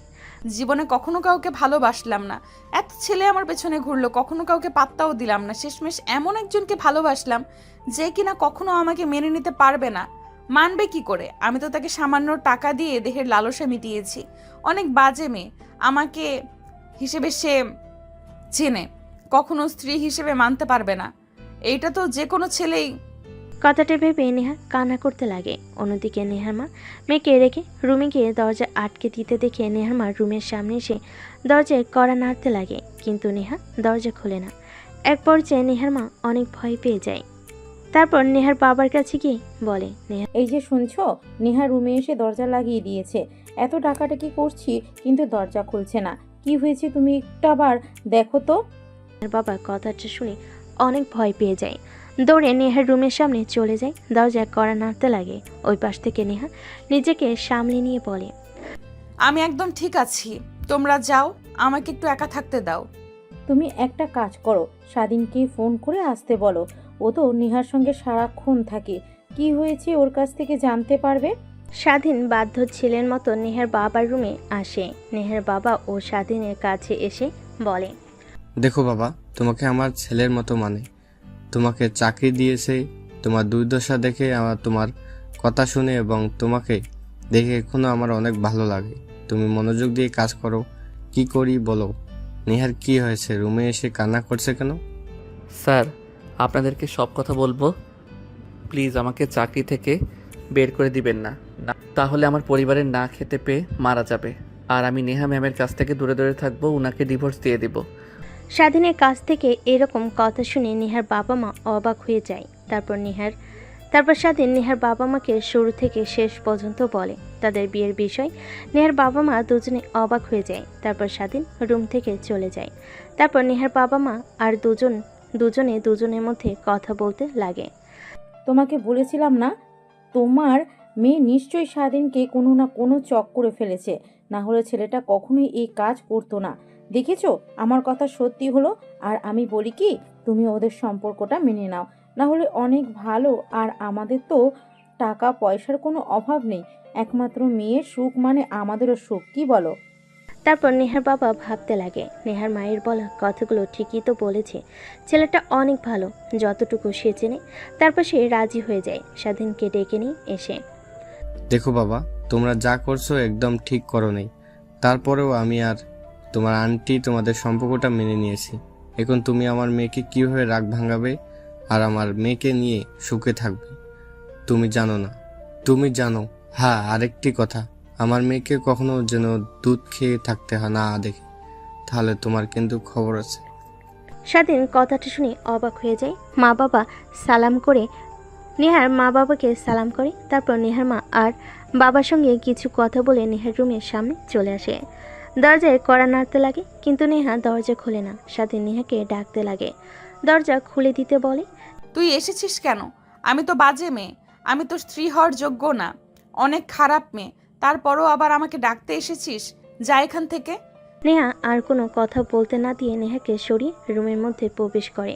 জীবনে কখনো কাউকে ভালোবাসলাম না, এত ছেলে আমার পেছনে ঘুরলো, কখনো কাউকে পাত্তাও দিলাম না, শেষমেশ এমন একজনকে ভালোবাসলাম যে কিনা কখনো আমাকে মেনে নিতে পারবে না। মানবে কি করে? আমি তো তাকে সামান্য টাকা দিয়ে দেহের লালসা মিটিয়েছি। অনেক বাজে মেয়ে, আমাকে হিসেবে সে চেনে, কখনো স্ত্রী হিসেবে মানতে পারবে না। এইটা তো যে কোনো ছেলেই। কথাটা ভেবে নেহা কান্না করতে লাগে। অন্যদিকে নেহার মা মেয়েকে রেখে রুমে গিয়ে দরজা আটকে দিতে দেখে নেহার মা রুমের সামনে এসে দরজায় কড়া নাড়তে লাগে, কিন্তু নেহা দরজা খোলে না। এক পর্যায়ে নেহার মা অনেক ভয় পেয়ে যায়। তারপর নেহার বাবার কাছে গিয়ে বলে, নেহা এই যে শুনছো, নেহা রুমে এসে দরজা লাগিয়ে দিয়েছে। এত টাকাটাকি করছি কিন্তু দরজা খুলছে না। কি হয়েছে তুমি একটু আবার দেখো তো। বাবা কথাটা শুনে অনেক ভয় পেয়ে যায়। দৌড়ে নেহার রুমের সামনে চলে যায়, দরজা কড়া নাড়তে লাগে। ওই পাশ থেকে নেহা নিজেকে সামলে নিয়ে বলে, আমি একদম ঠিক আছি, তোমরা যাও, আমাকে একটু একা থাকতে দাও। তুমি একটা কাজ করো, স্বাধীনকে ফোন করে আসতে বলো। ও তো নেহার সঙ্গে সারাক্ষণ থাকে, কি হয়েছে ওর কাছ থেকে জানতে পারবে। স্বাধীন বাধ্য ছেলের মতো নেহার বাবার রুমে আসে। নেহার বাবা ও স্বাধীনের কাছে এসে বলে, দেখো বাবা, তোমাকে আমার ছেলের মতো মানে, তোমাকে চাকরি দিয়েছে। তোমার দুর্দশা দেখে আমার তোমার কথা শুনে এবং তোমাকে দেখে এখনো আমার অনেক ভালো লাগে। তুমি মনোযোগ দিয়ে কাজ করো। কি করি বলো? নেহার কি হয়েছে? রুমে এসে কান্না করছে কেন? স্যার, আপনাদেরকে সব কথা বলবো, প্লিজ আমাকে চাকরি থেকে বের করে দিবেন না, তাহলে আমার পরিবারের না খেতে পেয়ে মারা যাবে। আর আমি নেহা ম্যামের কাছ থেকে দূরে দূরে থাকবো, উনাকে ডিভোর্স দিয়ে দিব। স্বাধীনের কাছ থেকে এরকম কথা শুনে নেহার বাবা মা অবাক হয়ে যায়। তারপর স্বাধীন নেহার বাবা মাকে শুরু থেকে শেষ পর্যন্ত বলে তাদের বিয়ের বিষয়। নেহার বাবা মা দুজনে অবাক হয়ে যায়। তারপর স্বাধীন রুম থেকে চলে যায়। তারপর নেহার বাবা মা আর দুজনের মধ্যে কথা বলতে লাগে। তোমাকে বলেছিলাম না, তোমার মেয়ে নিশ্চয়ই স্বাধীনকে কোনো না কোনো চক করে ফেলেছে, না হলে ছেলেটা কখনোই এই কাজ করতো না। দেখেছো, আমার কথা সত্যি হলো। আর আমি বলি কি, তুমি ওদের সম্পর্কটা মেনে নাও, না হলে অনেক ভালো। আর আমাদের তো টাকা পয়সার কোনো অভাব নেই, একমাত্র মেয়ের সুখ মানে আমাদেরও সুখ, কি বলো। তারপর নেহার বাবা ভাবতে লাগে, নেহার মায়ের বলা কথাগুলো ঠিকই তো বলেছে, ছেলেটা অনেক ভালো, যতটুকু সে চেনে। তারপর সে রাজি হয়ে যায়। স্বাধীনকে ডেকে নিয়ে এসে, দেখো বাবা, তোমরা যা করছো একদম ঠিক করো নাই। তারপরেও আমি আর তোমার আন্টি তোমাদের সম্পর্কটা মেনে নিয়েছি। এখন তুমি আমার মেয়েকে কীভাবে রাগ ভাঙাবে আর আমার মেয়েকে নিয়ে সুখে থাকবে তুমি জানো না। তুমি জানো, হ্যাঁ, আরেকটি কথা, আমার মেয়েকে কখনো যেন দুধ খেয়ে থাকতে না দেখে, তাহলে তোমার কিন্তু খবর আছে। স্বাধীন কথাটা শুনে অবাক হয়ে যায়। মা বাবা সালাম করে নেহার মা বাবাকে সালাম করে। তারপর নেহার মা আর বাবার সঙ্গে কিছু কথা বলে নেহার রুমের সামনে চলে আসে। দরজায় কড়া নাড়তে লাগে, কিন্তু নেহা দরজা খোলে না। স্বাধীন নেহাকে ডাকতে লাগে, দরজা খুলে দিতে বলে, তুই এসেছিস কেন? আমি তো বাজে মেয়ে, আমি তো স্ত্রী হওয়ার যোগ্য না, অনেক খারাপ মেয়ে, তারপরও আবার আমাকে ডাকতে এসেছিস? যা এখান থেকে। নেহা আর কোনো কথা বলতে না দিয়ে নেহাকে সরিয়ে রুমের মধ্যে প্রবেশ করে।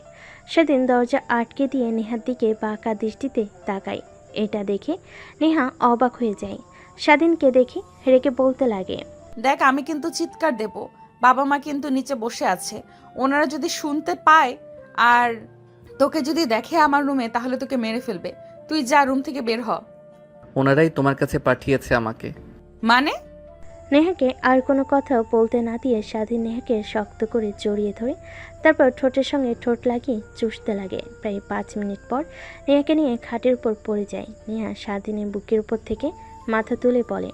সেদিন দরজা আটকে দিয়ে নেহার দিকে বাঁকা দৃষ্টিতে তাকায়। এটা দেখে নেহা অবাক হয়ে যায়। স্বাধীনকে দেখে রেগে বলতে লাগে, দেখ, আমি কিন্তু চিৎকার দেব, বাবা মা কিন্তু নিচে বসে আছে, ওনারা যদি শুনতে পায় আর তোকে যদি দেখে আমার রুমে, তাহলে তোকে মেরে ফেলবে। তুই যা, রুম থেকে বের হ। ওনারাই তোমার কাছে পাঠিয়েছে আমাকে। মানে? নেহাকে আর কোনো কথা বলতে না দিয়ে স্বাধীন নেহাকে শক্ত করে জড়িয়ে ধরে তারপর ঠোঁটের সঙ্গে ঠোঁট লাগিয়ে চুষতে লাগে। প্রায় 5 মিনিট পর নেহাকে নিয়ে খাটের উপর পড়ে যায়। নেহা স্বাধীনের বুকের উপর থেকে মাথা তুলে বলে,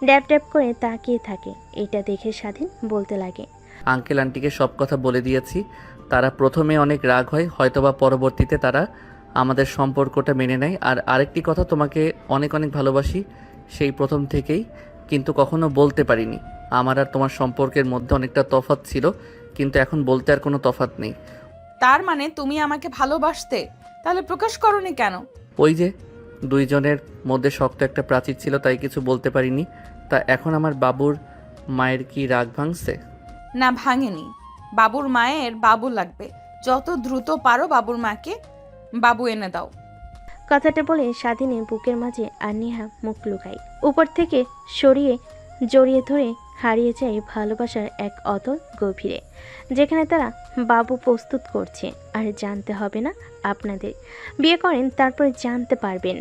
ড্যাব ড্যাব করে তাকিয়ে থাকে। এটা দেখে স্বাধীন বলতে লাগে, আঙ্কেল আন্টিকে সব কথা বলে দিয়েছি, তারা প্রথমে অনেক রাগ হয়, হয়তোবা পরবর্তীতে তারা আমাদের সম্পর্কটা মেনে নেয়। আর আরেকটি কথা, তোমাকে অনেক অনেক ভালোবাসি সেই প্রথম থেকেই, কিন্তু কখনো বলতে পারিনি। আমার আর তোমার সম্পর্কের মধ্যে অনেকটা তফাৎ ছিল, কিন্তু এখন বলতে আর কোনো তফাৎ নেই। তার মানে তুমি আমাকে ভালোবাসতে, তাহলে প্রকাশ করনি কেন? ওই যে দুইজনের মধ্যে শক্ত একটা প্রাচীর ছিল, তাই কিছু বলতে পারিনি। তা এখন আমার বাবুর মায়ের কি রাগ ভাঙছে? না, ভাঙেনি। বাবুর মায়ের বাবু লাগবে, যত দ্রুত পারো বাবুর মাকে বাবু এনে দাও। কথাটা বলে স্বাধীনের বুকের মাঝে আর নেহা মুখ লুকায়। উপর থেকে সরিয়ে জড়িয়ে ধরে হারিয়ে যায় ভালোবাসার এক অতল গভীরে, যেখানে তারা বাবু প্রস্তুত করছে। আর জানতে হবে না আপনাদের, বিয়ে করেন তারপরে জানতে পারবেন।